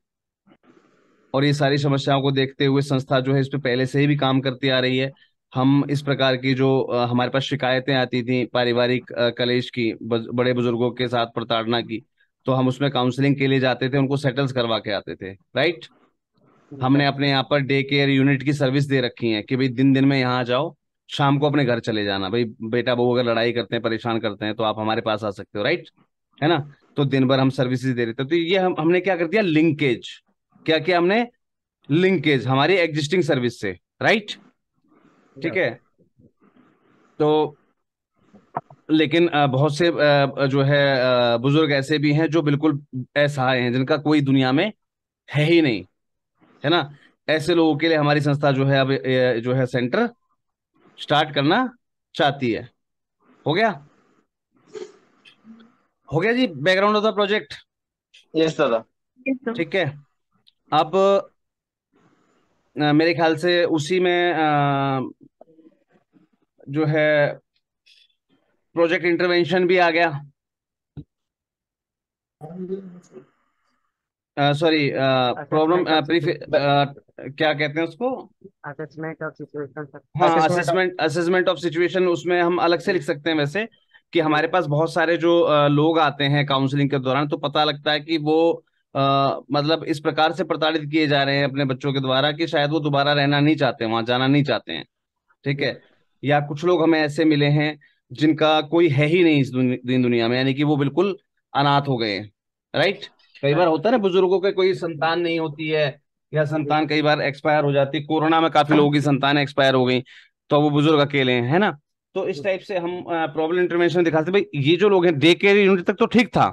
और ये सारी समस्याओं को देखते हुए संस्था जो है इस पे पहले से ही भी काम करती आ रही है। हम इस प्रकार की जो हमारे पास शिकायतें आती थी पारिवारिक कलेश की, बड़े बुजुर्गों के साथ प्रताड़ना की, तो हम उसमें काउंसलिंग के लिए जाते थे, उनको सेटल्स करवा के आते थे। राइट? हमने अपने यहाँ पर डे केयर यूनिट की सर्विस दे रखी है कि भाई दिन दिन में यहाँ आ जाओ, शाम को अपने घर चले जाना। भाई बेटा बहू अगर लड़ाई करते हैं, परेशान करते हैं, तो आप हमारे पास आ सकते हो। राइट? है ना। तो दिन भर हम सर्विसेज दे रहे थे। तो ये हमने क्या कर दिया, लिंकेज। क्या किया हमने? लिंकेज हमारी एग्जिस्टिंग सर्विस से। राइट? ठीक है। तो लेकिन बहुत से जो है बुजुर्ग ऐसे भी हैं जो बिल्कुल असहाय हैं, जिनका कोई दुनिया में है ही नहीं, है ना। ऐसे लोगों के लिए हमारी संस्था जो है अब जो है सेंटर स्टार्ट करना चाहती है। हो गया? हो गया जी background of the project. Yes दादा। ठीक है। अब मेरे ख्याल से उसी में जो है प्रोजेक्ट इंटरवेंशन भी आ गया। सॉरी, प्रॉब्लम क्या कहते हैं उसको? Assessment of situation sir. हाँ, असेसमेंट। Assessment of situation. उसमें हम अलग से लिख सकते हैं वैसे, कि हमारे पास बहुत सारे जो लोग आते हैं काउंसलिंग के दौरान, तो पता लगता है कि वो मतलब इस प्रकार से प्रताड़ित किए जा रहे हैं अपने बच्चों के द्वारा कि शायद वो दोबारा रहना नहीं चाहते, वहां जाना नहीं चाहते हैं। ठीक है। या कुछ लोग हमें ऐसे मिले हैं जिनका कोई है ही नहीं इस दिन दुनिया में, यानी कि वो बिल्कुल अनाथ हो गए हैं। राइट? कई बार होता है ना, बुजुर्गों के कोई संतान नहीं होती है, या संतान कई बार एक्सपायर हो जाती है। कोरोना में काफी लोगों की संतान एक्सपायर हो गई, तो वो बुजुर्ग अकेले हैं, है ना। तो इस टाइप से हम प्रॉब्लम इंटरवेंशन दिखाते भाई। ये जो लोग हैं डे केयर यूनिट तक तो ठीक था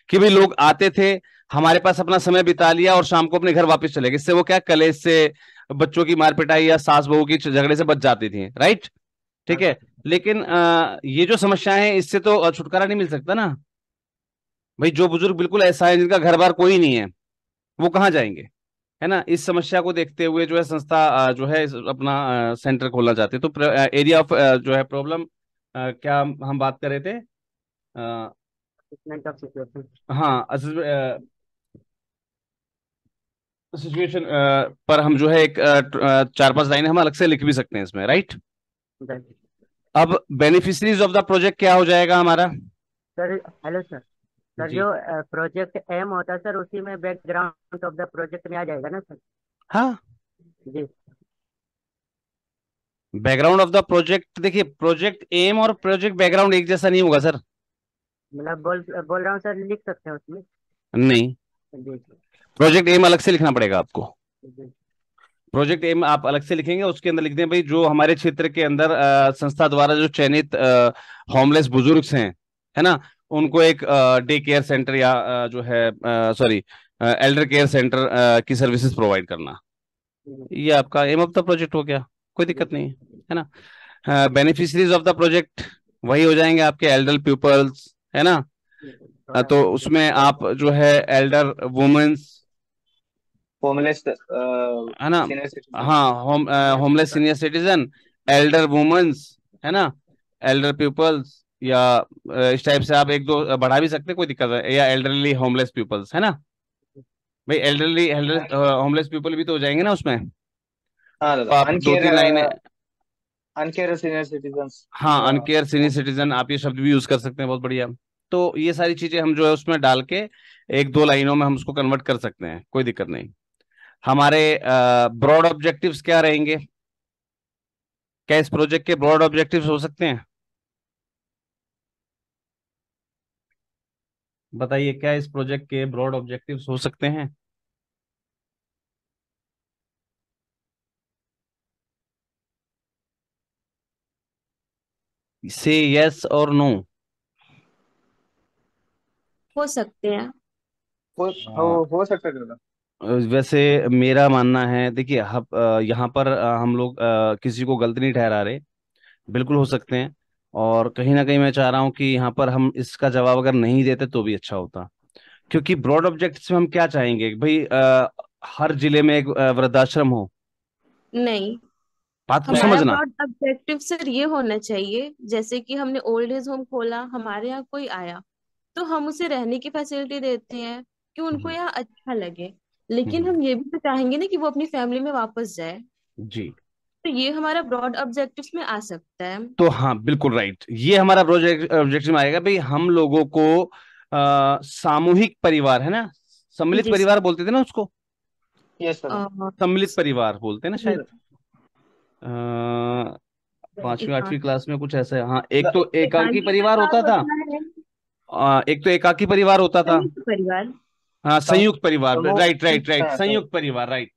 कि भाई लोग आते थे, हमारे पास अपना समय बिता लिया और शाम को अपने घर वापस चले गए। इससे वो क्या, कलेश से, बच्चों की मार पिटाई या सास बहू की झगड़े से बच जाती थी। राइट? ठीक है। लेकिन ये जो समस्याएं हैं, इससे तो छुटकारा नहीं मिल सकता ना भाई। जो बुजुर्ग बिल्कुल ऐसा है जिनका घर बार कोई नहीं है, वो कहाँ जाएंगे, है ना। इस समस्या को देखते हुए जो है संस्था जो है अपना सेंटर खोलना चाहते हैं। तो एरिया ऑफ जो है प्रॉब्लम, क्या हम बात कर रहे थे? Assessment of situation. हाँ, सिचुएशन पर हम जो है एक 4-5 लाइन हम अलग से लिख भी सकते हैं इसमें। राइट? अब बेनिफिशरीज ऑफ द प्रोजेक्ट क्या हो जाएगा हमारा? Sir hello sir. सर जी। जो प्रोजेक्ट एम होता है सर, उसी में बैकग्राउंड ऑफ द प्रोजेक्ट में आ जाएगा ना सर? हाँ, जी। बैकग्राउंड ऑफ द प्रोजेक्ट, देखिए प्रोजेक्ट एम और प्रोजेक्ट बैकग्राउंड एक जैसा नहीं होगा सर। मतलब बोल बोल रहा हूँ सर, लिख सकते हैं उसमें? नहीं, जी। प्रोजेक्ट एम अलग से लिखना पड़ेगा आपको। जी। प्रोजेक्ट एम आप अलग से लिखेंगे, उसके अंदर लिख दें भाई जो हमारे क्षेत्र के अंदर संस्था द्वारा जो चयनित होमलेस बुजुर्ग हैं, है ना, उनको एक डे केयर सेंटर या जो है सॉरी एल्डर केयर सेंटर की सर्विसेज प्रोवाइड करना। ये आपका एम ऑफ द प्रोजेक्ट हो गया, कोई दिक्कत नहीं है ना। बेनिफिशरीज ऑफ द प्रोजेक्ट वही हो जाएंगे आपके एल्डर पीपल्स, है ना। तो उसमें आप जो है एल्डर वुमेन्स, होमलेस है ना, सीनियर सिटीजन। हाँ, homeless senior citizen, elder womens, है ना, एल्डर पीपल्स, या इस टाइप से आप एक दो बढ़ा भी सकते हैं, कोई दिक्कत है, या एल्डरली होमलेस पीपल्स, है ना। भाई एल्डरली एल्डर होमलेस पीपल भी तो हो जाएंगे ना उसमें। हाँ तो दादा, आप दो अनकेयर तीन लाइनें, अनकेयर सीनियर सिटीजन। हाँ, अनकेयर सीनियर सिटीजन आप ये शब्द भी यूज कर सकते हैं, बहुत बढ़िया। तो ये सारी चीजें हम जो है उसमें डाल के एक दो लाइनों में हम उसको कन्वर्ट कर सकते हैं, कोई दिक्कत नहीं। हमारे ब्रॉड ऑब्जेक्टिव्स क्या रहेंगे? क्या इस प्रोजेक्ट के ब्रॉड ऑब्जेक्टिव्स हो सकते हैं? बताइए, क्या इस प्रोजेक्ट के ब्रॉड ऑब्जेक्टिव्स हो सकते हैं? से यस और नो। हो सकते हैं। हो सकता है दादा। वैसे मेरा मानना है, देखिए यहाँ पर हम लोग किसी को गलत नहीं ठहरा रहे, बिल्कुल हो सकते हैं। और कहीं ना कहीं मैं चाह रहा हूँ कि यहाँ पर हम इसका जवाब अगर नहीं देते तो भी अच्छा होता, क्योंकि ब्रॉड ऑब्जेक्ट्स में हम क्या चाहेंगे भाई, हर जिले में एक वृद्धाश्रम हो। नहीं, बात को नहीं। हमारा समझना। ब्रॉड ऑब्जेक्टिव सर ये होना चाहिए, जैसे कि हमने ओल्ड एज होम खोला, हमारे यहाँ कोई आया तो हम उसे रहने की फैसिलिटी देते हैं कि उनको हम्म, यहाँ अच्छा लगे। लेकिन हम्म, हम ये भी तो चाहेंगे ना कि वो अपनी फैमिली में वापस जाए। जी। तो ये हमारा ब्रॉड ऑब्जेक्टिव्स में आ सकता है। तो हाँ, बिल्कुल राइट, ये हमारा प्रोजेक्ट ऑब्जेक्टिव में आएगा भाई, हम लोगों को सामूहिक परिवार, है ना, सम्मिलित जी सर। परिवार बोलते थे ना उसको, यस दादा। सम्मिलित परिवार बोलते हैं ना जी। शायद। पांचवी एकांक आठवीं क्लास में कुछ ऐसा है, हाँ, एक तो एकांकी एकांकी परिवार परिवार होता था, होता है, एक तो एकाकी परिवार होता था। संयुक्त परिवार। हाँ, संयुक्त परिवार, समूह। राइट राइट राइट, हाँ, समूह। संयुक्त परिवार, राइट।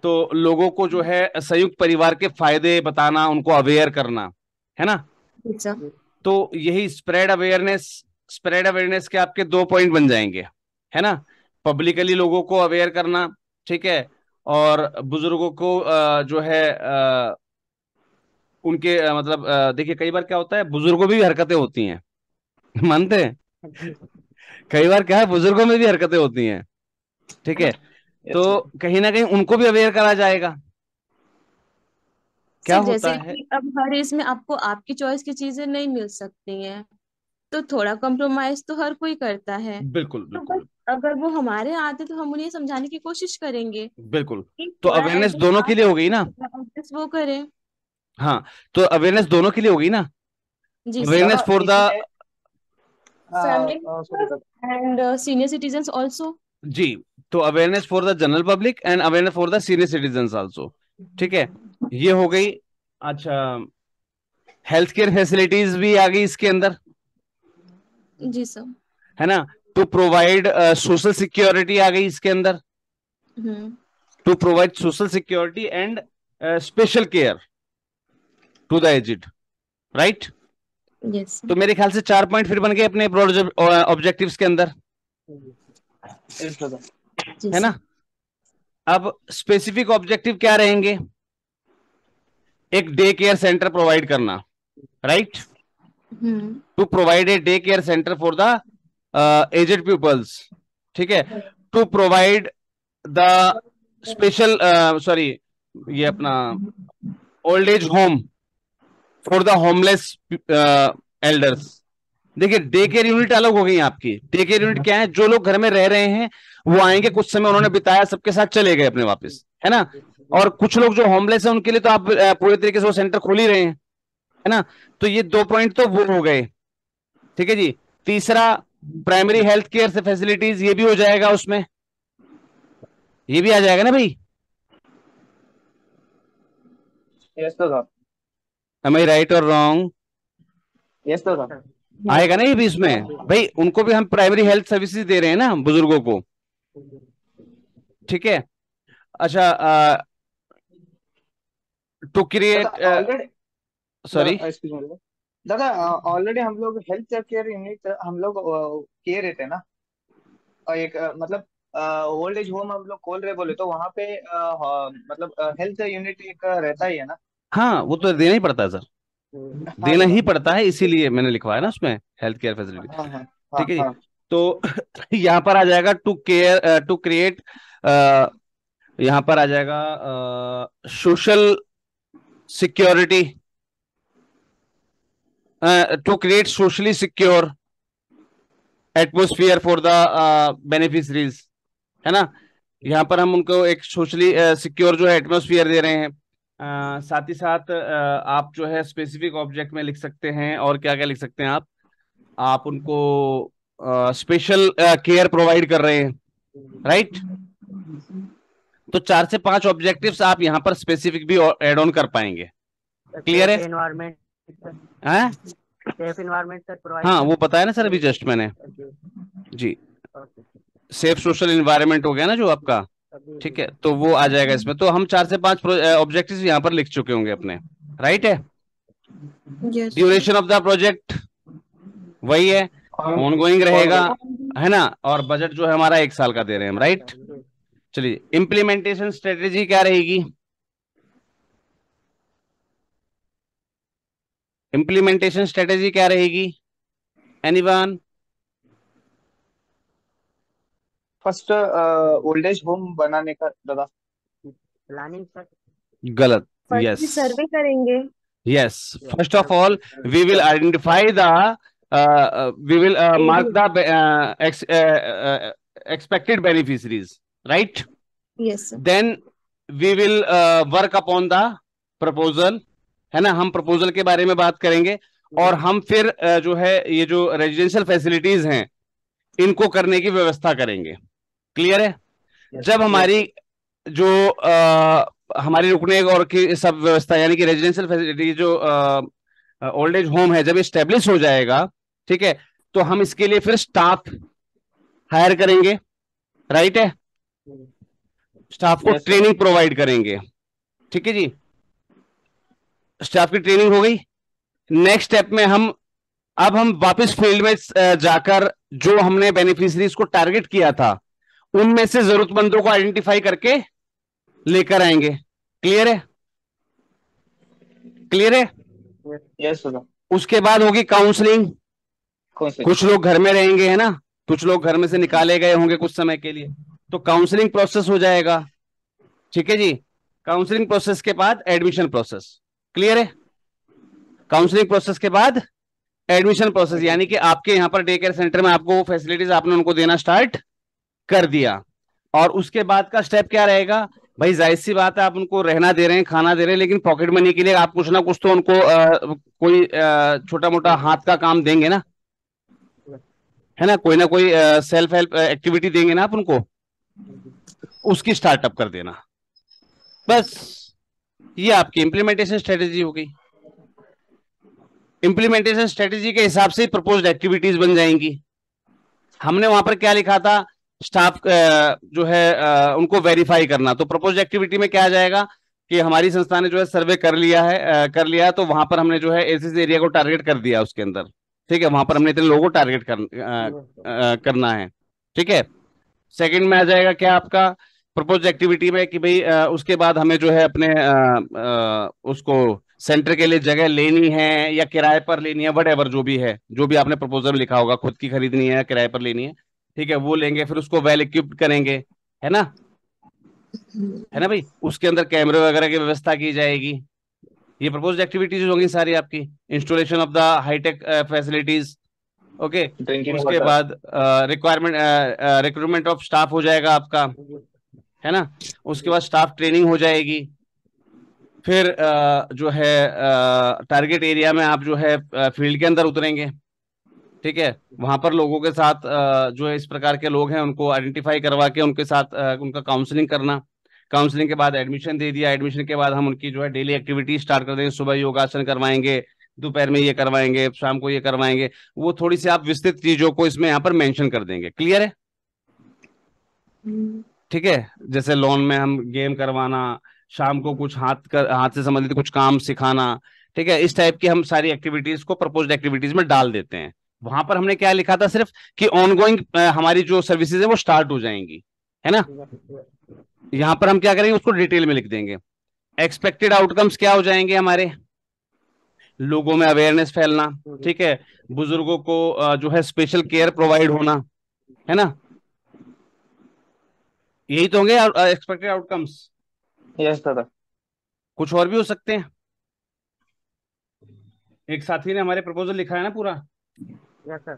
तो लोगों को जो है संयुक्त परिवार के फायदे बताना, उनको अवेयर करना, है ना। जी सर। तो यही स्प्रेड अवेयरनेस के आपके दो पॉइंट बन जाएंगे, है ना। पब्लिकली लोगों को अवेयर करना, ठीक है, और बुजुर्गों को जो है उनके मतलब देखिए कई बार क्या होता है, बुजुर्गों में भी हरकतें होती हैं। मानते हैं, कई बार क्या है, बुजुर्गों में भी हरकतें होती हैं, ठीक है। यस तो सर। कहीं ना कहीं उनको भी अवेयर करा जाएगा। क्या सर होता जैसे है, कि अब हर एज में आपको आपकी चॉइस की चीजें नहीं मिल सकती हैं, तो थोड़ा कॉम्प्रोमाइज तो हर कोई करता है। बिल्कुल तो बिल्कुल बस अगर वो हमारे आते तो हम उन्हें समझाने की कोशिश करेंगे बिल्कुल। कि तो थोड़ा अवेयरनेस एडजस्ट दोनों के आप लिए हो गई ना। एडजस्ट वो करें। हाँ, तो अवेयरनेस दोनों के लिए हो गई ना। जी सर। अवेयरनेस दादा फॉर द, इसमें फैमिली सॉरी दादा। And senior citizen also. जी, तो awareness for the general public and awareness for the senior citizen also, ठीक है, ये हो गई। अच्छा, हेल्थ केयर फैसिलिटीज भी आ गई इसके अंदर, जी सर। है ना। टू प्रोवाइड सोशल सिक्योरिटी आ गई इसके अंदर, hmm. To provide social security and special care to the aged, right. Yes. तो मेरे ख्याल से चार पॉइंट फिर बन गए अपने ब्रॉड ऑब्जेक्टिव्स के अंदर, यस दादा। जी है सर। ना। अब स्पेसिफिक ऑब्जेक्टिव क्या रहेंगे? एक डे केयर सेंटर प्रोवाइड करना, right, hmm. To provide a day care centre for the aged peoples, ठीक है, to provide the special sorry ये अपना old age home for the homeless elders. देखिए डे केयर यूनिट अलग हो गई आपकी। डे केयर यूनिट क्या है? जो लोग घर में रह रहे हैं, वो आएंगे, कुछ समय उन्होंने बिताया, सबके साथ चले गए अपने वापस, है ना। और कुछ लोग जो होमलेस है उनके लिए तो आप पूरे तरीके से वो सेंटर खोल ही रहे हैं, है ना। तो ये दो पॉइंट तो वो हो गए, ठीक है जी। तीसरा, प्राइमरी हेल्थ केयर से फैसिलिटीज, ये भी हो जाएगा उसमें, ये भी आ जाएगा ना भाई? यस दादा। एम आई राइट और रॉन्ग? यस दादा। आएगा ना ये भी इसमें भाई, उनको भी हम प्राइमरी हेल्थ सर्विसेज दे रहे हैं ना बुजुर्गों को, ठीक है। अच्छा, to create, already sorry, excuse me दादा, ऑलरेडी हम लोग हेल्थ केयर यूनिट हम लोग किए रहते हैं ना। और एक मतलब ओल्ड एज होम हम लोग खोल रहे बोले तो वहाँ पे मतलब हेल्थ यूनिट एक रहता ही है ना। हाँ वो तो देना ही पड़ता है सर, हाँ देना ही दादा। पड़ता है, इसीलिए मैंने लिखवाया ना उसमें हेल्थ केयर फैसिलिटी, हाँ हाँ हाँ ठीक है जी। हाँ। तो यहाँ पर आ जाएगा टू क्रिएट, यहाँ पर आ जाएगा social security, to create socially secure atmosphere for the beneficiaries, है ना। यहाँ पर हम उनको एक सोशली सिक्योर जो है एटमोस्फियर दे रहे हैं। साथ ही साथ आप जो है स्पेसिफिक ऑब्जेक्ट में लिख सकते हैं, और क्या क्या लिख सकते हैं आप उनको स्पेशल केयर प्रोवाइड कर रहे हैं, राइट। तो 4 से 5 ऑब्जेक्टिव्स आप यहाँ पर स्पेसिफिक भी ऐड ऑन कर पाएंगे। क्लियर है? सेफ एनवायरमेंट, हैं? सेफ एनवायरमेंट सर प्रोवाइड हाँ कर। वो बताया ना सर अभी जस्ट मैंने जी। सेफ सोशल इन्वायरमेंट हो गया ना जो आपका, ठीक है, तो वो आ जाएगा इसमें। तो हम 4 से 5 ऑब्जेक्टिव्स यहाँ पर लिख चुके होंगे अपने, राइट है। Yes duration of the project वही है, ऑनगोइंग रहेगा, है ना। और बजट जो है हमारा 1 साल का दे रहे हैं हम, राइट। चलिए, इम्प्लीमेंटेशन स्ट्रेटेजी क्या रहेगी? इम्प्लीमेंटेशन स्ट्रेटेजी क्या रहेगी? Anyone? First old age home बनाने का दादा। Planning sir. गलत। फर्स्ट यस, सर्वे करेंगे। yes, first of all we will identify the we will mark the expected beneficiaries, right. Yes sir. Then we will work upon the proposal, है ना। हम proposal के बारे में बात करेंगे, और हम फिर जो है ये जो रेजिडेंशियल फैसिलिटीज हैं इनको करने की व्यवस्था करेंगे। क्लियर है? जब हमारी जो हमारी रुकने और की सब व्यवस्था, यानी कि रेजिडेंशियल फैसिलिटी जो ओल्ड एज होम है, जब स्टेब्लिश हो जाएगा, ठीक है, तो हम इसके लिए फिर स्टाफ हायर करेंगे, राइट है। स्टाफ को ट्रेनिंग प्रोवाइड करेंगे, ठीक है जी। स्टाफ की ट्रेनिंग हो गई। नेक्स्ट स्टेप में अब हम वापस फील्ड में जाकर जो हमने बेनिफिशरीज को टारगेट किया था उनमें से जरूरतमंदों को आइडेंटिफाई करके लेकर आएंगे। क्लियर है? क्लियर है? यस दादा। उसके बाद होगी काउंसलिंग। कुछ लोग घर में रहेंगे, है ना, कुछ लोग घर में से निकाले गए होंगे कुछ समय के लिए, तो काउंसलिंग प्रोसेस हो जाएगा, ठीक है जी। काउंसलिंग प्रोसेस के बाद एडमिशन प्रोसेस। क्लियर है? काउंसलिंग प्रोसेस के बाद एडमिशन प्रोसेस, यानी कि आपके यहाँ पर डे केयर सेंटर में आपको वो फैसिलिटीज आपने उनको देना स्टार्ट कर दिया। और उसके बाद का स्टेप क्या रहेगा भाई? जाहिर सी बात है, आप उनको रहना दे रहे हैं, खाना दे रहे हैं, लेकिन पॉकेट मनी के लिए आप कुछ ना कुछ तो उनको कोई छोटा मोटा हाथ का काम देंगे ना, है ना। कोई ना कोई सेल्फ हेल्प एक्टिविटी देंगे ना आप उनको, उसकी स्टार्टअप कर देना। बस ये आपकी इम्प्लीमेंटेशन स्ट्रेटेजी हो गई। इम्प्लीमेंटेशन स्ट्रेटेजी के हिसाब से प्रपोज्ड एक्टिविटीज बन जाएंगी। हमने वहां पर क्या लिखा था? स्टाफ जो है उनको वेरीफाई करना। तो प्रपोज्ड एक्टिविटी में क्या आ जाएगा कि हमारी संस्था ने जो है सर्वे कर लिया है, तो वहां पर हमने जो है ऐसे एरिया को टारगेट कर दिया उसके अंदर, ठीक है। वहां पर हमने इतने लोगों को टारगेट करना है, ठीक है। सेकंड में आ जाएगा क्या आपका प्रपोज एक्टिविटी में कि भाई उसके बाद हमें जो है अपने उसको सेंटर के लिए जगह लेनी है या किराए पर लेनी है, वट जो भी है, जो भी आपने प्रपोजल में लिखा होगा, खुद की खरीदनी है या किराए पर लेनी है, ठीक है, वो लेंगे। फिर उसको वेल इक्विप्ड करेंगे, है ना, है ना भाई। उसके अंदर कैमरे वगैरह की व्यवस्था की जाएगी। ये प्रपोज एक्टिविटीज होंगी सारी आपकी। Installation of the high-tech facilities, okay. उसके बाद रिक्रूटमेंट ऑफ स्टाफ हो जाएगा आपका, है ना। उसके बाद स्टाफ ट्रेनिंग हो जाएगी। फिर जो है टारगेट एरिया में आप जो है फील्ड के अंदर उतरेंगे, ठीक है, वहां पर लोगों के साथ जो है इस प्रकार के लोग हैं उनको आइडेंटिफाई करवा के उनके साथ उनका काउंसलिंग करना। काउंसलिंग के बाद एडमिशन दे दिया, एडमिशन के बाद हम उनकी जो है डेली एक्टिविटी स्टार्ट कर देंगे। सुबह योगासन करवाएंगे, दोपहर में ये करवाएंगे, शाम को ये करवाएंगे। वो थोड़ी सी आप विस्तृत चीजों को इसमें यहाँ पर मेंशन कर देंगे। क्लियर है? ठीक है। जैसे लॉन में हम गेम करवाना, शाम को कुछ हाथ से संबंधित कुछ काम सिखाना। ठीक है, इस टाइप की हम सारी एक्टिविटीज को प्रपोज्ड एक्टिविटीज में डाल देते हैं। वहां पर हमने क्या लिखा था सिर्फ कि ऑनगोइंग हमारी जो सर्विसेज है वो स्टार्ट हो जाएंगी, है ना। यहां पर हम क्या करेंगे उसको डिटेल में लिख देंगे। एक्सपेक्टेड आउटकम्स क्या हो जाएंगे हमारे, लोगों में अवेयरनेस फैलना, ठीक है, बुजुर्गों को जो है स्पेशल केयर प्रोवाइड होना, है ना। यही तो होंगे एक्सपेक्टेड आउटकम्स। यस दादा। कुछ और भी हो सकते हैं। एक साथी ने हमारे प्रपोजल लिखा है ना पूरा। Yes sir.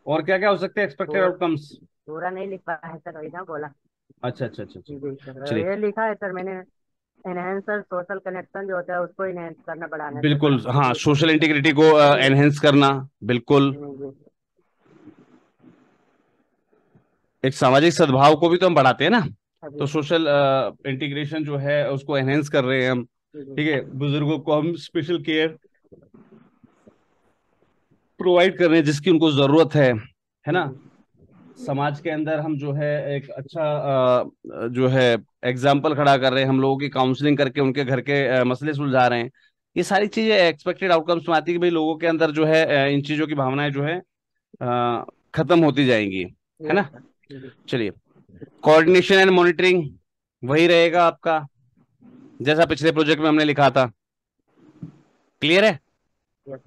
और क्या क्या हो सकते हैं एक्सपेक्टेड आउटकम्स? पूरा नहीं लिख पाया है सर, वही ना बोला। अच्छा अच्छा अच्छा अच्छा। जी सर, चलिए, ये लिखा है सर मैंने, एनहेंसर सोशल कनेक्शन जो होता है उसको इनहेंस करना, बढ़ाना है सर, बिल्कुल, हाँ, जी सोशल इंटीग्रिटी को एनहेंस करना, बिल्कुल। जी एक सामाजिक सद्भाव को भी तो हम बढ़ाते हैं ना। तो जी सोशल इंटीग्रेशन जो है उसको एनहेंस कर रहे हैं हम। जी ठीक है, बुजुर्गों को हम स्पेशल केयर प्रोवाइड कर रहे हैं जिसकी उनको जरूरत है जी ना। समाज के अंदर हम जो है एक अच्छा जो है एग्जाम्पल खड़ा कर रहे हैं, हम लोगों की काउंसलिंग करके उनके घर के मसले सुलझा रहे हैं। ये सारी चीजें एक्सपेक्टेड आउटकम्स में आती है कि भाई लोगों के अंदर जो है इन चीजों की भावनाएं जो है खत्म होती जाएंगी, है यस ना। सर। जी चलिए, कोऑर्डिनेशन एंड मॉनिटरिंग वही रहेगा आपका जैसा पिछले प्रोजेक्ट में हमने लिखा था। क्लियर है? Yes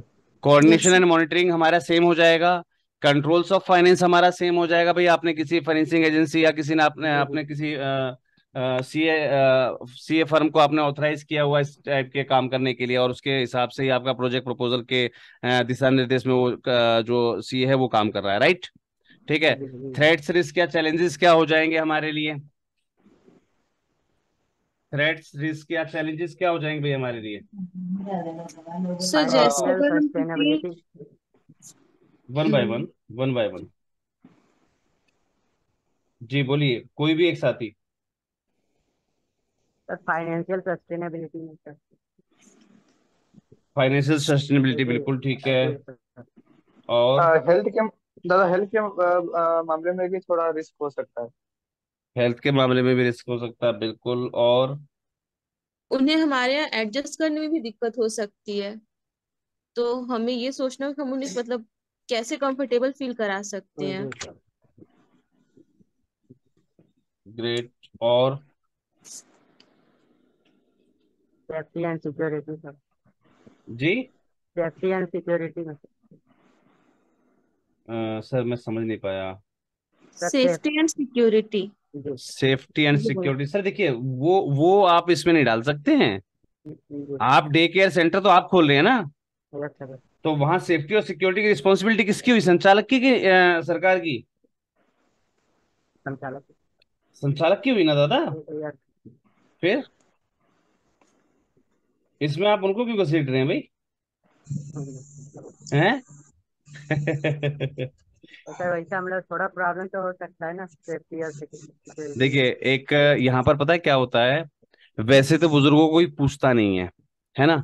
coordination yes. And monitoring हमारा सेम हो जाएगा। कंट्रोल्स ऑफ फाइनेंस हमारा सेम हो जाएगा। भाई आपने किसी फाइनेंसिंग एजेंसी या किसी ने आपने जी जी आपने किसी सीए सीए फर्म को आपने ऑथराइज किया हुआ इस टाइप के काम करने के लिए, और उसके हिसाब से ही आपका प्रोजेक्ट प्रपोजल के दिशा निर्देश में वो जो सीए है वो काम कर रहा है, राइट। ठीक है। जी जी थ्रेट्स, रिस्क या चैलेंजेस क्या हो जाएंगे हमारे लिए? थ्रेट्स, रिस्क या चैलेंजेस क्या हो जाएंगे भाई हमारे लिए? सो जैसे फाइनेंशियल अगर हम किसी sustainability. One by one, one by one. जी बोलिए, कोई भी एक साथी। सर फाइनेंशियल सस्टेनेबिलिटी में सर। फाइनेंशियल सस्टेनेबिलिटी, जी बिल्कुल ठीक है। जी सर। और हेल्थ के दादा, हेल्थ के मामले में भी थोड़ा रिस्क हो सकता है। हेल्थ के मामले में भी रिस्क हो सकता है, बिल्कुल। और उन्हें हमारे यहाँ एडजस्ट करने में भी दिक्कत हो सकती है, तो हमें ये सोचना है कि हम उन्हें मतलब कैसे कंफर्टेबल फील करा सकते हैं। जी सर। ग्रेट। और सेफ्टी एंड सिक्योरिटी सर। जी सेफ्टी एंड सिक्योरिटी में सर मैं समझ नहीं पाया। Sir safe. Safety and security. जी सेफ्टी एंड सिक्योरिटी सर देखिए, वो आप इसमें नहीं डाल सकते हैं। जी जी। आप डे केयर सेंटर तो आप खोल रहे हैं ना, यस सर। तो वहां सेफ्टी और सिक्योरिटी की रिस्पॉन्सिबिलिटी किसकी हुई? संचालक की कि सरकार की? संचालक। संचालक की हुई ना दादा। यस। फिर इसमें आप उनको क्यों घसीट रहे हैं भाई? हैं? तो सर वैसे हम लोग थोड़ा प्रॉब्लम तो हो सकता है ना, सेफ्टी और सिक्योरिटी में। देखिए, एक यहाँ पर पता है क्या होता है, वैसे तो बुजुर्गों को कोई पूछता नहीं है ना,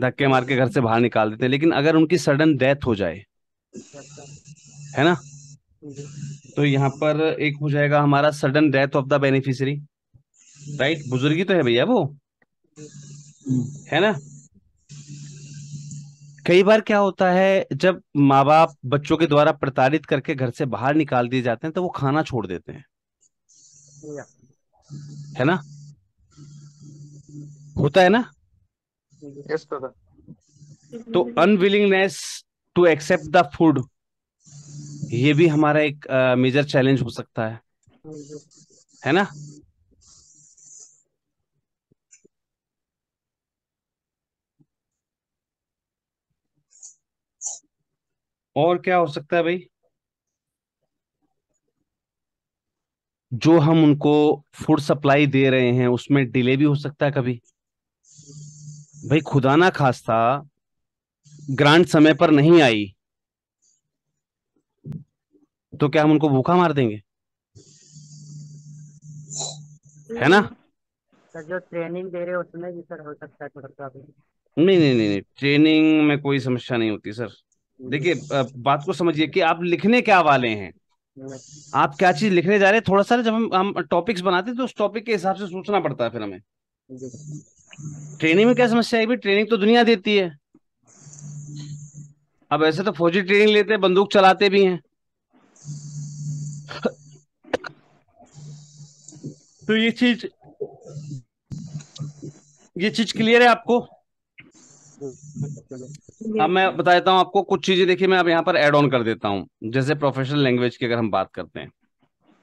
धक्के मार के घर से बाहर निकाल देते हैं। लेकिन अगर उनकी सडन डेथ हो जाए, यस सर। है ना, जी तो यहाँ पर एक हो जाएगा हमारा sudden death of the beneficiary, right. बुजुर्गी तो है भैया वो, है ना। कई बार क्या होता है, जब माँ बाप बच्चों के द्वारा प्रताड़ित करके घर से बाहर निकाल दिए जाते हैं तो वो खाना छोड़ देते हैं, यस है ना, होता है ना। जी यस दादा। तो unwillingness to accept the food, ये भी हमारा एक मेजर चैलेंज हो सकता जी। है ना। और क्या हो सकता है भाई? जो हम उनको फूड सप्लाई दे रहे हैं उसमें डिले भी हो सकता है कभी। भाई खुदा ना खास्ता ग्रांट समय पर नहीं आई, तो क्या हम उनको भूखा मार देंगे? है ना? सर जो ट्रेनिंग दे रहे हो उसमें भी सर हो सकता है थोड़ा प्रॉब्लम। नहीं नहीं नहीं नहीं, ट्रेनिंग में कोई समस्या नहीं होती सर। देखिए, बात को समझिए कि आप लिखने क्या वाले हैं, आप क्या चीज लिखने जा रहे हैं। थोड़ा सा जब हम टॉपिक्स बनाते हैं तो उस टॉपिक के हिसाब से सोचना पड़ता है फिर हमें। ट्रेनिंग में क्या समस्या है भाई? ट्रेनिंग तो दुनिया देती है। अब ऐसे तो फौजी ट्रेनिंग लेते हैं, बंदूक चलाते भी हैं। तो ये चीज क्लियर है आपको? अब मैं बता देता हूँ आपको कुछ चीजें। देखिए, मैं अब यहाँ पर ऐड ऑन कर देता हूँ। जैसे प्रोफेशनल लैंग्वेज की अगर हम बात करते हैं,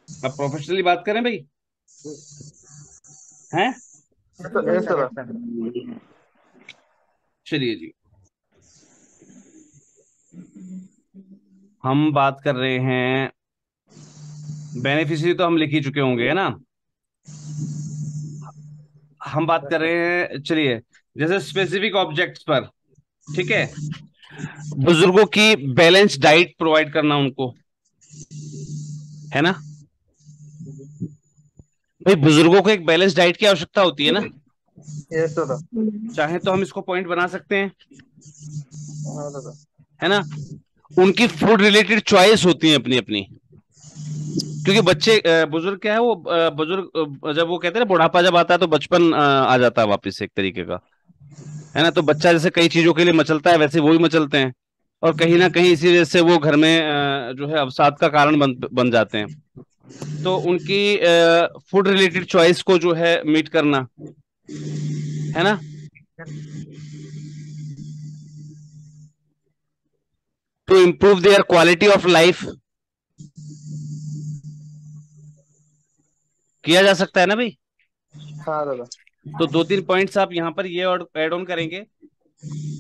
अब प्रोफेशनली बात करें भाई, हैं? Yes sir. चलिए जी, हम बात कर रहे हैं बेनिफिशियरी, तो हम लिख ही चुके होंगे, है ना? हम बात कर रहे हैं, चलिए, जैसे स्पेसिफिक ऑब्जेक्ट्स पर, ठीक है, बुजुर्गों की बैलेंस डाइट प्रोवाइड करना उनको, है ना भाई? बुजुर्गों को एक बैलेंस डाइट की आवश्यकता होती है ना? Yes sir. चाहे तो हम इसको पॉइंट बना सकते हैं, हाँ दादा। है ना? उनकी फूड रिलेटेड चॉइस होती है अपनी अपनी। क्योंकि बच्चे बुजुर्ग क्या है, वो बुजुर्ग जब वो कहते हैं ना, बुढ़ापा जब आता है तो बचपन आ जाता है वापस एक तरीके का, है ना? तो बच्चा जैसे कई चीजों के लिए मचलता है, वैसे वो भी मचलते हैं। और कहीं ना कहीं इसी वजह से वो घर में जो है अवसाद का कारण बन जाते हैं। तो उनकी फूड रिलेटेड चॉइस को जो है मीट करना, है ना? To improve their quality of life किया जा सकता है ना भाई? हाँ दादा। तो 2-3 पॉइंट्स आप यहाँ पर ये और ऐड ऑन करेंगे।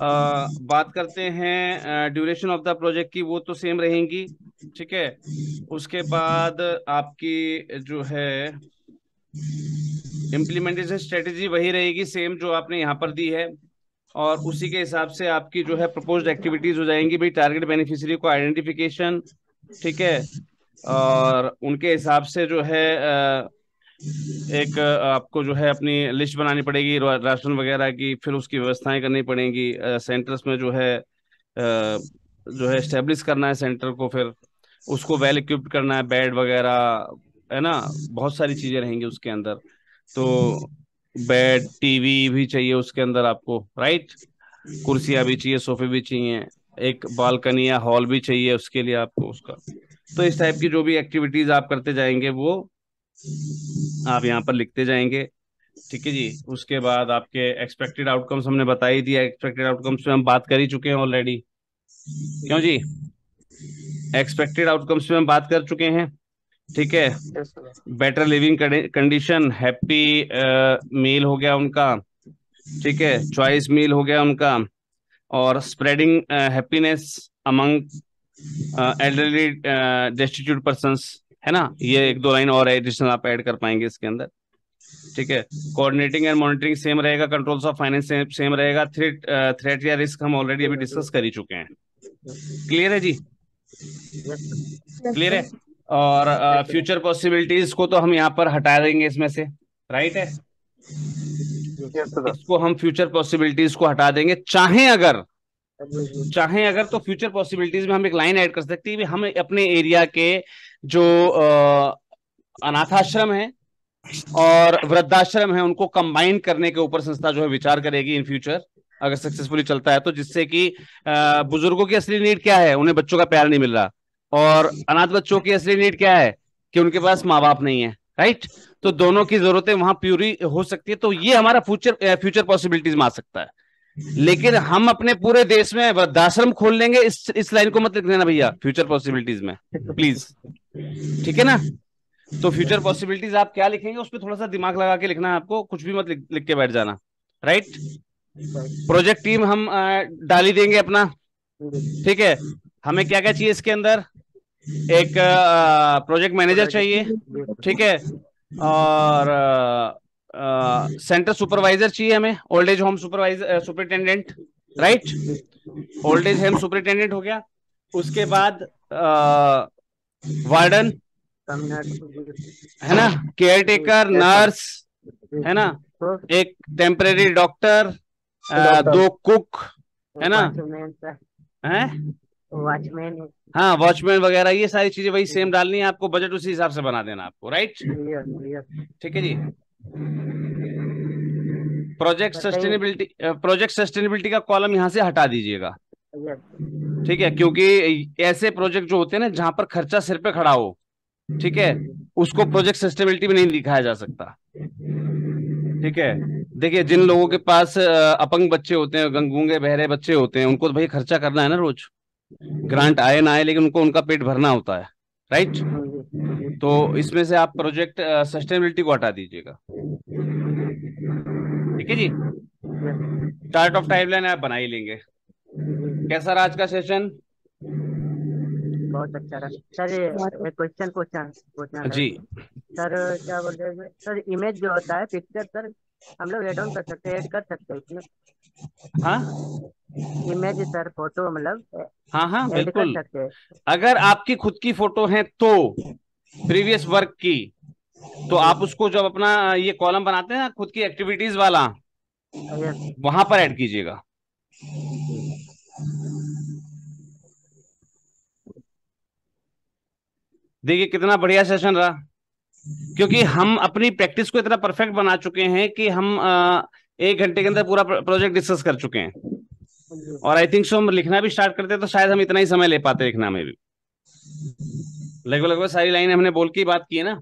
बात करते हैं ड्यूरेशन ऑफ द प्रोजेक्ट की, वो तो सेम रहेंगी, ठीक है। उसके बाद आपकी जो है इम्प्लीमेंटेशन स्ट्रेटेजी वही रहेगी, सेम जो आपने यहाँ पर दी है। और उसी के हिसाब से आपकी जो है प्रपोज्ड एक्टिविटीज हो जाएंगी भाई। टारगेट बेनिफिशियरी को आइडेंटिफिकेशन, ठीक है, और उनके हिसाब से जो है एक आपको जो है अपनी लिस्ट बनानी पड़ेगी राशन वगैरह की, फिर उसकी व्यवस्थाएं करनी पड़ेंगी। सेंटर्स में जो है एस्टेब्लिश करना है सेंटर को, फिर उसको वेल इक्विप्ड करना है, बेड वगैरह, है ना? बहुत सारी चीजें रहेंगी उसके अंदर। तो बेड, टीवी भी चाहिए उसके अंदर आपको, राइट? कुर्सियां भी चाहिए, सोफे भी चाहिए, एक बालकनी या हॉल भी चाहिए उसके लिए आपको उसका। तो इस टाइप की जो भी एक्टिविटीज आप करते जाएंगे वो आप यहाँ पर लिखते जाएंगे, ठीक है जी। उसके बाद आपके एक्सपेक्टेड आउटकम्स हमने बता ही दिया। एक्सपेक्टेड आउटकम्स में हम बात कर ही चुके हैं ऑलरेडी, क्यों जी? एक्सपेक्टेड आउटकम्स में हम बात कर चुके हैं, ठीक है। Yes sir. Better living condition, happy meal हो गया उनका, ठीक है, चॉइस मील हो गया उनका, और spreading happiness among elderly destitute persons, है ना? ये 1-2 लाइन और एडिशनल आप ऐड कर पाएंगे इसके अंदर, ठीक है। कोऑर्डिनेटिंग एंड मॉनिटरिंग सेम रहेगा, कंट्रोल्स ऑफ फाइनेंस सेम रहेगा। थ्रेट या रिस्क हम ऑलरेडी अभी डिस्कस कर ही चुके हैं। क्लियर है जी? क्लियर है। और फ्यूचर पॉसिबिलिटीज को तो हम यहाँ पर हटा देंगे इसमें से, राइट है? Yes sir. इसको हम फ्यूचर पॉसिबिलिटीज को हटा देंगे। चाहे अगर तो फ्यूचर पॉसिबिलिटीज में हम एक लाइन ऐड कर सकते हैं, हम अपने एरिया के जो अनाथाश्रम है और वृद्धाश्रम है उनको कंबाइन करने के ऊपर संस्था जो है विचार करेगी इन फ्यूचर, अगर सक्सेसफुली चलता है तो। जिससे कि बुजुर्गों की असली नीड क्या है? उन्हें बच्चों का प्यार नहीं मिल रहा। और अनाथ बच्चों की असली नीड क्या है? कि उनके पास माँ बाप नहीं है, राइट? तो दोनों की जरूरतें वहां पूरी हो सकती है। तो ये हमारा फ्यूचर पॉसिबिलिटीज में आ सकता है। लेकिन हम अपने पूरे देश में वृद्धाश्रम खोल लेंगे, इस लाइन को मत लिख देना भैया फ्यूचर पॉसिबिलिटीज में, प्लीज, ठीक है ना? तो फ्यूचर पॉसिबिलिटीज आप क्या लिखेंगे उस पर थोड़ा सा दिमाग लगा के लिखना है आपको, कुछ भी मत लिख के बैठ जाना, राइट? प्रोजेक्ट टीम हम डाल ही देंगे अपना, ठीक है। हमें क्या क्या चाहिए इसके अंदर? एक प्रोजेक्ट मैनेजर चाहिए, ठीक है, और सेंटर सुपरवाइजर चाहिए हमें, old age home superintendent, right? Old age home superintendent हो गया। उसके बाद वार्डन, कम्युनिटी। है ना, केयर टेकर, नर्स, है ना, एक टेम्परेरी डॉक्टर, दो कुक, है ना, वॉचमैन सर, है, वॉचमैन। हाँ वॉचमैन वगैरह, ये सारी चीजें वही सेम डालनी है आपको, बजट उसी हिसाब से बना देना आपको, राइट। ठीक है जी। प्रोजेक्ट सस्टेनेबिलिटी का कॉलम यहां से हटा दीजिएगा, ठीक है, क्योंकि ऐसे प्रोजेक्ट जो होते हैं ना जहां पर खर्चा सिर पे खड़ा हो, ठीक है, उसको प्रोजेक्ट सस्टेनेबिलिटी में नहीं दिखाया जा सकता। ठीक है, देखिए जिन लोगों के पास अपंग बच्चे होते हैं, गूंगे बहरे बच्चे होते हैं, उनको तो भाई खर्चा करना है ना रोज, ग्रांट आए ना आए, लेकिन उनको उनका पेट भरना होता है, राइट। तो इसमें से आप प्रोजेक्ट सस्टेनेबिलिटी को हटा दीजिएगा, ठीक है जी। चार्ट ऑफ टाइमलाइन आप बना ही लेंगे। कैसा रहा आज का सेशन? बहुत अच्छा रहा सर। एक क्वेश्चन पूछना पूछना था जी सर। क्या बोलते हैं सर, इमेज जो होता है पिक्चर सर, हम लोग एड ऑन कर सकते हैं, ऐड कर सकते हैं इसमें? हाँ इमेज सर, फोटो मतलब हाँ हाँ ऐड कर बिल्कुल। सकते हैं? अगर आपकी खुद की फोटो है तो प्रीवियस वर्क की, तो आप उसको जब अपना ये कॉलम बनाते हैं ना खुद की एक्टिविटीज वाला, यस। वहां पर ऐड कीजिएगा। देखिए कितना बढ़िया सेशन रहा, क्योंकि हम अपनी प्रैक्टिस को इतना परफेक्ट बना चुके हैं कि हम 1 घंटे के अंदर पूरा प्रोजेक्ट डिस्कस कर चुके हैं। और आई थिंक सो हम लिखना भी स्टार्ट करते तो शायद हम इतना ही समय ले पाते लिखना में भी। लगभग लगभग सारी लाइन हमने बोल के ही बात की है ना,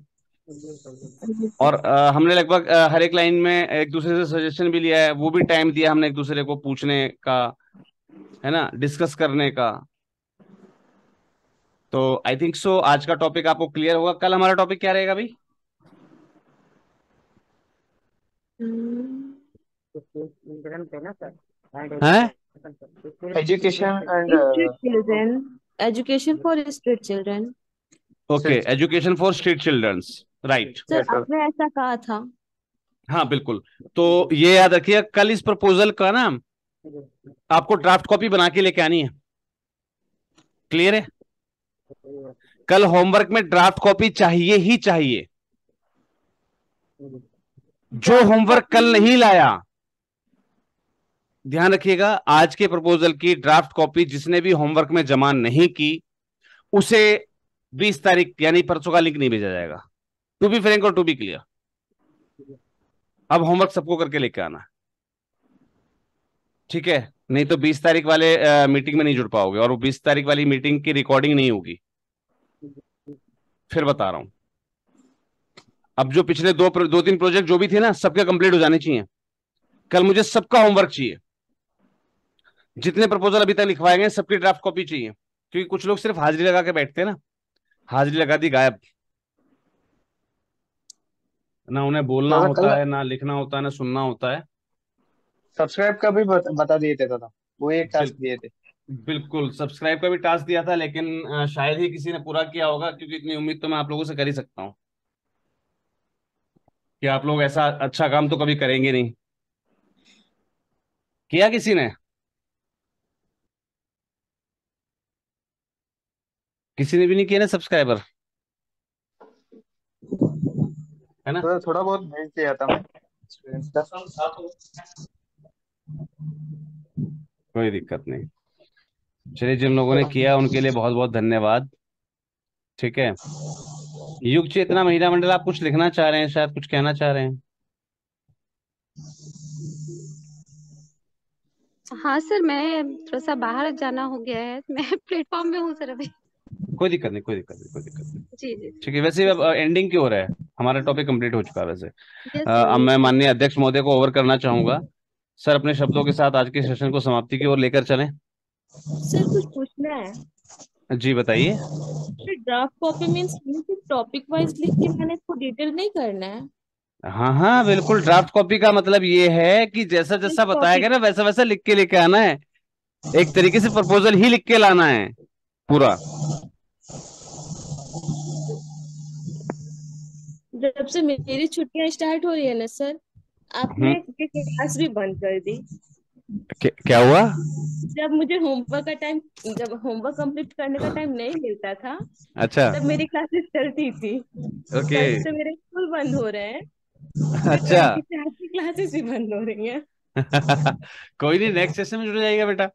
और हमने लगभग हर एक लाइन में एक दूसरे से सजेशन भी लिया है, वो भी टाइम दिया हमने एक दूसरे को पूछने का, है ना, डिस्कस करने का। तो आई थिंक सो आज का टॉपिक आपको क्लियर होगा। कल हमारा टॉपिक क्या रहेगा भाई? चिल्ड्रन पे ना सर, है education and Street children, education for street children. Okay, education for street childrens, right. Sir yes sir. आपने ऐसा कहा था। हाँ बिल्कुल। तो ये याद रखिए, कल इस प्रपोजल का ना आपको ड्राफ्ट कॉपी बना के लेके आनी है, क्लियर है? कल होमवर्क में ड्राफ्ट कॉपी चाहिए ही चाहिए। जो होमवर्क कल नहीं लाया, ध्यान रखिएगा, आज के प्रपोजल की ड्राफ्ट कॉपी जिसने भी होमवर्क में जमा नहीं की, उसे 20 तारीख यानी परसों का लिंक नहीं भेजा जाएगा। टू बी फ्रैंक और टू बी क्लियर, अब होमवर्क सबको करके लेके आना, ठीक है? नहीं तो 20 तारीख वाले मीटिंग में नहीं जुड़ पाओगे, और वो 20 तारीख वाली मीटिंग की रिकॉर्डिंग नहीं होगी। फिर बता रहा हूं, अब जो पिछले दो तीन प्रोजेक्ट जो भी थे ना, सबके कंप्लीट हो जाने चाहिए। कल मुझे सबका होमवर्क चाहिए, जितने प्रपोजल अभी तक लिखवाए गए सबकी ड्राफ्ट कॉपी चाहिए, क्योंकि कुछ लोग सिर्फ हाजिरी लगा के बैठते हैं ना, हाजिरी लगा दी गायब, ना उन्हें बोलना दादा कल होता है, ना लिखना होता है, ना सुनना होता है। सब्सक्राइब का भी बता दिए थे दादा, वो एक बिल, टास्क दिए थे। बिल्कुल सब्सक्राइब का भी टास्क दिया था, लेकिन शायद ही किसी ने पूरा किया होगा, क्योंकि इतनी उम्मीद तो मैं आप लोगों से कर ही सकता हूँ कि आप लोग ऐसा अच्छा काम तो कभी करेंगे नहीं। किया किसी ने? किसी ने भी नहीं किया ना सब्सक्राइबर, है ना? तो थोड़ा बहुत भेज दिया था मैं स्टूडेंट्स का। कोई दिक्कत नहीं। चलिए, जिन लोगों ने किया उनके लिए बहुत बहुत धन्यवाद, ठीक है। युग चेतना महिला मंडल, आप कुछ लिखना चाह रहे हैं, शायद कुछ कहना चाह रहे हैं। हाँ सर, मैं थोड़ा सा बाहर जाना हो गया है, मैं प्लेटफॉर्म में हूँ सर अभी। कोई दिक्कत नहीं, कोई दिक्कत नहीं, कोई दिक्कत नहीं। जी जी ठीक है, वैसे अब एंडिंग क्यों हो रहा है? हमारा टॉपिक कंप्लीट हो चुका है वैसे। यस अब मैं सर। माननीय अध्यक्ष महोदय को ओवर करना चाहूंगा। सर अपने शब्दों के साथ आज के सेशन को समाप्ति की ओर लेकर चलें। सर कुछ पूछना है। जी बताइए। सर ड्राफ्ट कॉपी मीन्स सिर्फ टॉपिक वाइज लिख के मैंने इसको डिटेल नहीं करना है? हाँ हाँ बिल्कुल, ड्राफ्ट कॉपी का मतलब ये है कि जैसा जैसा बताया गया टॉपिक ना वैसा वैसा लिख के लेके आना है, एक तरीके से प्रपोजल ही लिख के लाना है पूरा। जब से मेरी छुट्टियां स्टार्ट हो रही है ना सर, आपने क्लास भी बंद कर दी। क्या हुआ? जब मुझे होमवर्क का टाइम, जब होमवर्क कंप्लीट करने का टाइम नहीं मिलता था, अच्छा। तब मेरी क्लासेस चलती थी। ओके। कल से मेरे स्कूल बंद हो रहे हैं, तो अच्छा। 24 की क्लासेस भी बंद हो रही हैं। कोई नहीं, नेक्स्ट सेशन में जुड़ जाएगा बेटा।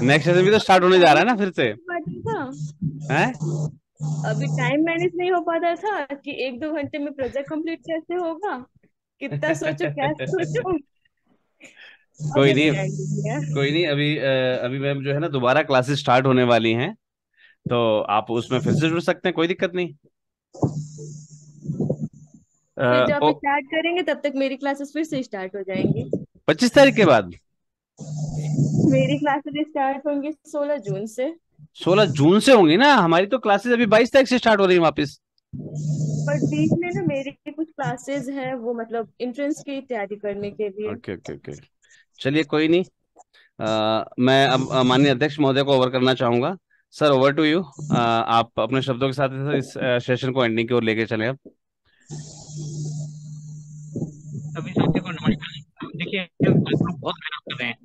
नेक्स्ट सेशन भी तो स्टार्ट होने जा रहा है ना फिर से। था हैं? अभी टाइम मैनेज नहीं हो पाता था कि 1-2 घंटे में प्रोजेक्ट कंप्लीट कैसे होगा, कितना सोचो क्या सोचो। अब कोई अभी नहीं, टाइम नहीं है। कोई नहीं। अभी मैम जो है ना, दोबारा क्लासेस स्टार्ट होने वाली हैं, तो आप उसमें फिर से जुड़ सकते हैं, कोई दिक्कत नहीं। फिर जब ओ, आप स्टार्ट करेंगे तब तक मेरी क्लासेस फिर से स्टार्ट हो जाएंगी। 25 तारीख के बाद? मेरी क्लासेस स्टार्ट होंगी 16 जून से। 16 जून से होंगी ना, हमारी तो क्लासेस अभी 22 तारीख से स्टार्ट हो रही है वापस। पर बीच में ना मेरी कुछ क्लासेस हैं, वो मतलब एंट्रेंस की तैयारी करने के लिए। Okay okay okay. चलिए कोई नहीं। मैं अब माननीय अध्यक्ष महोदय को ओवर करना चाहूंगा। Sir, over to you. आप अपने शब्दों के साथ इस सेशन को एंडिंग की ओर लेके चलें अब। सभी साथियों को नमस्कार। देखिए, आप लोग बहुत मेहनत कर रहे हैं।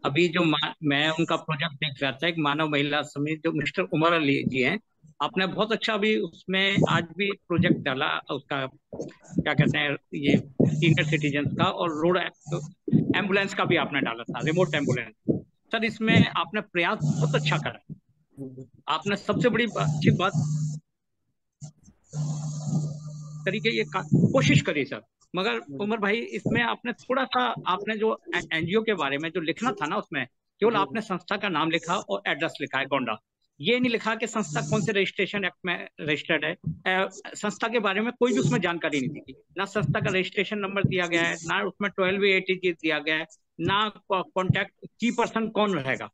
अभी जो मैं उनका प्रोजेक्ट देख रहा था, एक मानव महिला समिति, जो मिस्टर उमर अली जी हैं, आपने बहुत अच्छा अभी उसमें आज भी प्रोजेक्ट डाला उसका, क्या कहते हैं, ये सीनियर सिटीजन का और रोड एम्बुलेंस का भी आपने डाला था, रिमोट एम्बुलेंस। सर, इसमें आपने प्रयास बहुत अच्छा करा। आपने सबसे बड़ी अच्छी बात तरीके ये कोशिश करी सर। मगर उमर भाई, इसमें आपने थोड़ा सा, आपने जो एनजीओ के बारे में जो लिखना था ना, उसमें केवल आपने संस्था का नाम लिखा और एड्रेस लिखा है गोंडा। ये नहीं लिखा कि संस्था कौन से रजिस्ट्रेशन एक्ट में रजिस्टर्ड है। संस्था के बारे में कोई भी उसमें जानकारी नहीं दी। ना संस्था का रजिस्ट्रेशन नंबर दिया गया है, ना उसमें 12A दिया गया है, ना कॉन्टैक्ट की पर्सन कौन रहेगा,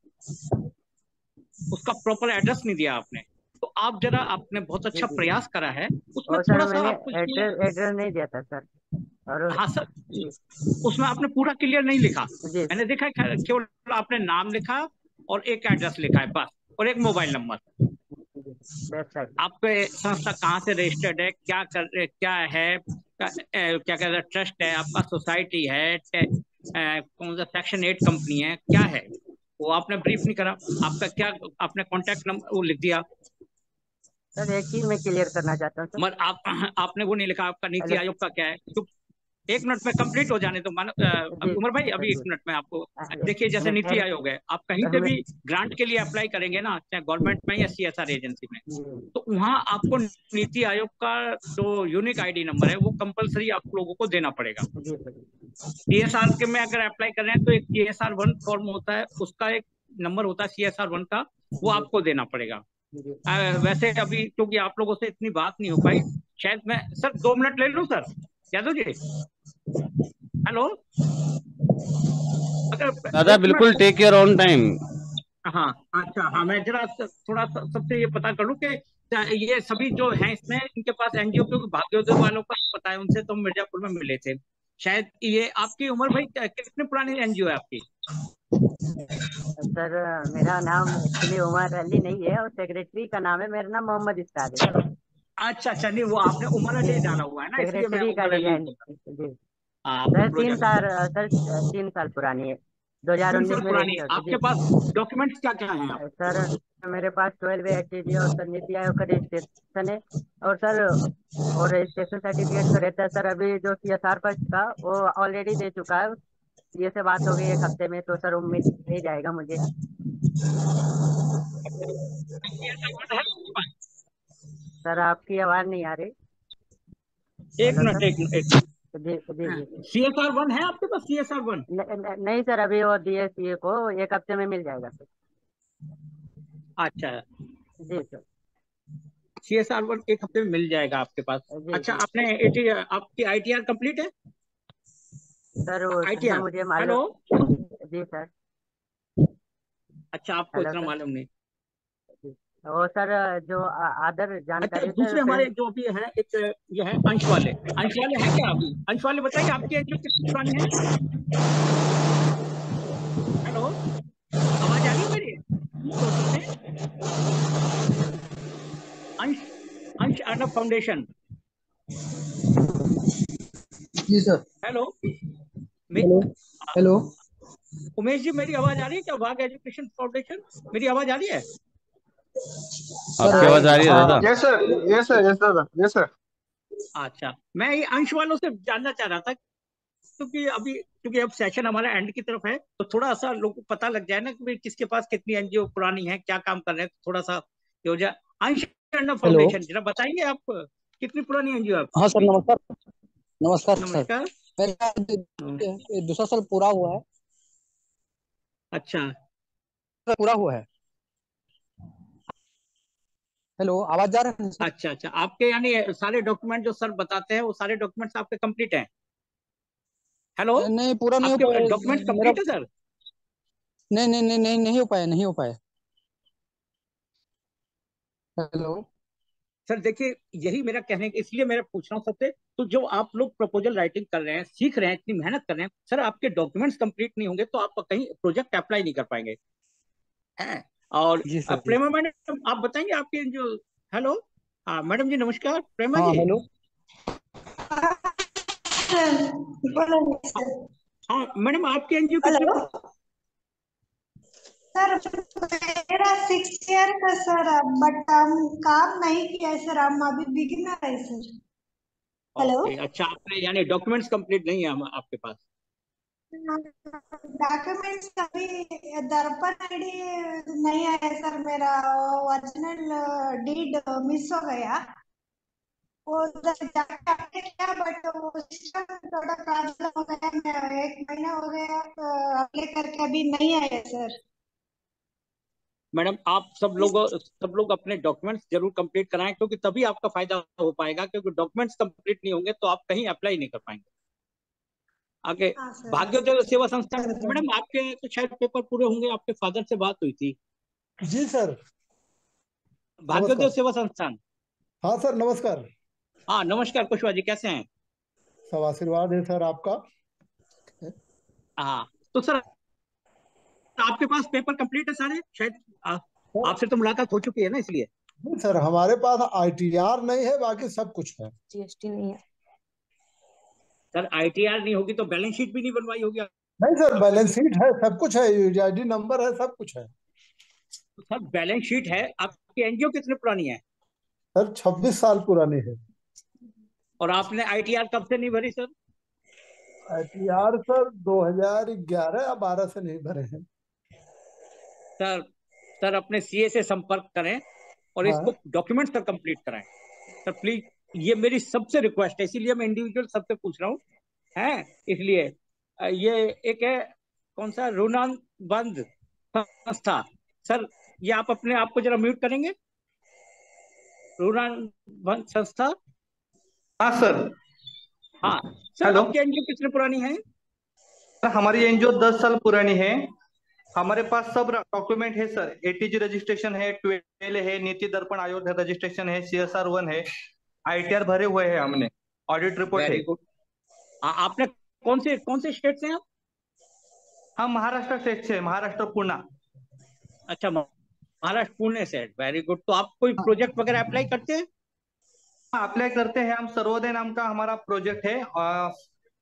उसका प्रॉपर एड्रेस नहीं दिया आपने। तो आप जरा, आपने बहुत अच्छा प्रयास करा है उसमें, और सर थोड़ा सा मैंने आपको इसमें। एड्रेस नहीं दिया था सर। और हाँ सर, उसमें आपने पूरा क्लियर नहीं लिखा। जी मैंने देखा है, केवल आपने नाम लिखा और एक एड्रेस लिखा है बस, और एक मोबाइल नंबर। वेबसाइट। आपके संस्था कहाँ से रजिस्टर्ड है, क्या क्या है, क्या कहते हैं, ट्रस्ट है आपका, सोसाइटी है, कौन सा सेक्शन 8 कंपनी है, क्या है, वो आपने ब्रीफ नहीं करा। आपका क्या, आपने कॉन्टैक्ट नंबर वो लिख दिया, सर एक चीज मैं क्लियर करना चाहता हूँ मगर आपने वो नहीं लिखा, आपका नीति सर। आयोग का क्या है। तो 1 मिनट में कंप्लीट हो जाने तो मानो, जी उमर भाई, अभी जी 1 मिनट में आपको देखिए, जैसे नीति आयोग है, आप कहीं पे भी ग्रांट के लिए अप्लाई करेंगे ना, चाहे गवर्नमेंट में या CSR एजेंसी में, तो वहां आपको नीति आयोग का जो यूनिक ID नंबर है वो कंपलसरी आप लोगों को देना पड़ेगा। CSR के में अगर अप्लाई कर रहे हैं तो एक CSR 1 फॉर्म होता है, उसका एक नंबर होता है CSR 1 का, वो आपको देना पड़ेगा। वैसे अभी क्योंकि आप लोगों से इतनी बात नहीं हो पाई, शायद मैं सर 2 मिनट ले लूं सर, यादव जी। हेलो, अगर दादा 1 मिनट। बिल्कुल, टेक योर ऑन टाइम। हाँ अच्छा, हाँ, मैं जरा थोड़ा सबसे ये पता कर लूं कि ये सभी जो हैं इसमें, इनके पास एनजीओ, क्योंकि भाग्योदय वालों का पता है, उनसे तो मिर्जापुर में मिले थे शायद। ये आपकी उम्र भाई कितने पुरानी एनजीओ है आपकी? सर मेरा नाम एक्चुअली उमर अली नहीं है, और सेक्रेटरी का नाम है, मेरा नाम मोहम्मद इस्तार है। अच्छा अच्छा, नहीं वो आपने उमर अली डाला हुआ है ना, इसलिए मैं सेक्रेटरी का उमर लिया अली है बोल जी। रहा हूँ। आपने सर तीन प्रोजेक्ट साल सर 3 साल पुरानी है, 3 2019 साल में पुरानी। रजिस्टर्ड आपके जी। पास डॉक्यूमेंट्स क्या क्या हैं आप? सर मेरे पास 12 ATG और सर नीति आयोग का रजिस्ट्रेशन है, और सर और रजिस्ट्रेशन सर्टिफिकेट तो रहता है सर। अभी जो CSR फर्स्ट का वो ऑलरेडी दे चुका है, ये से बात हो गई 1 हफ्ते में, तो सर उम्मीद नहीं जाएगा मुझे। सर आपकी आवाज नहीं आ रही। एक हेलो मिनट, सर। एक मिनट। जी जी जी। CSR 1 है आपके पास, CSR 1? नहीं सर, अभी वो DSCA को 1 हफ्ते में मिल जाएगा सर। अच्छा, जी सर। CSR 1 1 हफ्ते में मिल जाएगा आपके पास। जी अच्छा, जी आपने आपकी ITR कंप्लीट है? सर, वो सर ITR, मुझे हेलो। मालूम। जी सर। अच्छा, आपको हेलो इतना सर। मालूम नहीं। जी। वो सर जो अदर अच्छा, जानकारी सर दूसरे हमारे फिल्म। जो भी है, एक ये है अंश वाले हैं क्या अभी? अंश वाले बताइए, आपकी एज कितनी पुरानी है? हेलो, आवाज आ रही है मेरी? अंश अंश अर्नब फाउंडेशन। जी sir. Hello, hello hello. Umesh ji, मेरी आवाज आ रही है क्या? वाघ एजुकेशन फाउंडेशन, मेरी आवाज आ रही है? आपकी आवाज आ रही है दादा? Yes sir, yes sir, yes दादा, यस सर। अच्छा, मैं ये अंश वालों से जानना चाह रहा था, क्योंकि अब सेशन हमारा एंड की तरफ है, तो थोड़ा सा लोगों को पता लग जाए ना कि भाई किसके पास कितनी एनजीओ पुरानी है, क्या काम कर रहे हैं, तो थोड़ा सा ये हो जाए। अंश हेलो। फाउंडेशन, जरा बताएंगे आप कितनी पुरानी एनजीओ है हाँ सर, आपकी? नमस्कार। नमस्कार सर। नमस्कार। मेरा दूसरा साल पूरा हुआ है। अच्छा पूरा हुआ है। हेलो, आवाज जा रहा है सर? अच्छा अच्छा, आपके यानी सारे डॉक्यूमेंट जो सर बताते हैं वो सारे डॉक्यूमेंट्स आपके कंप्लीट हैं? हेलो, नहीं, पूरा नहीं हो आपके पाया डॉक्यूमेंट्स मेरा। कंप्लीट है सर? नहीं नहीं नहीं नहीं, नहीं हो पाया, नहीं हो पाया। हेलो। सर देखिए, यही मेरा कहने का, इसलिए मेरा पूछ रहा हूँ सबसे, तो जो आप लोग प्रपोजल राइटिंग कर रहे हैं, सीख रहे हैं, इतनी मेहनत कर रहे हैं, सर आपके डॉक्यूमेंट्स कंप्लीट नहीं होंगे तो आप कहीं प्रोजेक्ट अप्लाई नहीं कर पाएंगे हैं। और जी सर। जी प्रेमा मैडम, आप बताएंगे आपके जो, हेलो, हाँ मैडम जी नमस्कार, प्रेमा हाँ। जी। हेलो। बोलो सर। हाँ मैडम, आपके एनजीओ कितने? हेलो सर, मेरा 6 ईयर का सर, बट हम काम नहीं किया है सर, हम अभी बिगिनर है सर। हेलो। ओके, अच्छा, आपने यानी डॉक्यूमेंट्स कंप्लीट नहीं है आपके पास? डॉक्यूमेंट्स अभी दर्पण आईडी नहीं आया सर, मेरा ओरिजिनल डीड मिस हो गया। वो उधर जाके अपडेट किया, बट वो सिस्टम में थोड़ा प्रॉब्लम हो गया। मैं 1 महीना हो गया अप्लाई करके, अभी नहीं आया सर। मैडम, आप सब लोग अपने डॉक्यूमेंट्स जरूर कंप्लीट कराएं, क्योंकि तभी आपका फायदा हो पाएगा, क्योंकि डॉक्यूमेंट्स कंप्लीट नहीं होंगे तो आप कहीं अप्लाई नहीं कर पाएंगे आगे। हाँ सर, हाँ भाग्योदय सेवा संस्थान, सर। मैडम आपके तो शायद पेपर पूरे होंगे, आपके फादर से बात हुई थी। जी सर, भाग्योदय नमस्कार। सेवा संस्थान। हाँ सर, नमस्कार। हाँ नमस्कार, कुशवाहा जी कैसे हैं? सब आशीर्वाद है सर आपका। हाँ, तो सर आपके पास पेपर कंप्लीट है सारे शायद, आपसे तो मुलाकात हो चुकी है ना, इसलिए। नहीं सर, हमारे पास आईटीआर नहीं है, बाकी सब कुछ है। जीएसटी नहीं है। सर आईटीआर नहीं होगी तो बैलेंस शीट भी नहीं बनवाई होगी? नहीं सर, बैलेंस शीट है, सब कुछ है, यूआईडी नंबर है, सब कुछ है। तो सर बैलेंस शीट है, आपकी एनजीओ कितनी पुरानी है? सर 26 साल पुरानी है। और आपने आईटीआर कब से नहीं भरी सर? आईटीआर सर 2011 या 12 से नहीं भरे हैं। सर सर अपने सीए से संपर्क करें और हाँ। इसको डॉक्यूमेंट सर कंप्लीट कराएं सर, प्लीज। ये मेरी सबसे रिक्वेस्ट है, इसीलिए मैं इंडिविजुअल सबसे पूछ रहा हूँ, है इसलिए। ये एक है, कौन सा, रूनान बंद संस्था। सर ये आप अपने आप को जरा म्यूट करेंगे? रूनान बंद संस्था। हाँ सर। हाँ सर, हेलो, आपकी एनजीओ कितनी पुरानी है? हमारी एनजीओ 10 साल पुरानी है। हमारे पास सब डॉक्यूमेंट है सर, एटीजी रजिस्ट्रेशन है, 12 है, नीति दर्पण आयोग रजिस्ट्रेशन है, CSR 1 है, आईटीआर भरे हुए हैं हमने, ऑडिट रिपोर्ट है। Very good. आपने कौन से स्टेट से हैं आप? हम महाराष्ट्र से, महाराष्ट्र पुणे। अच्छा, महाराष्ट्र पुणे से, वेरी गुड। तो आप कोई प्रोजेक्ट वगैरह अप्लाई करते हैं? हाँ, अप्लाई करते हैं हम। सर्वोदय नाम का हमारा प्रोजेक्ट है,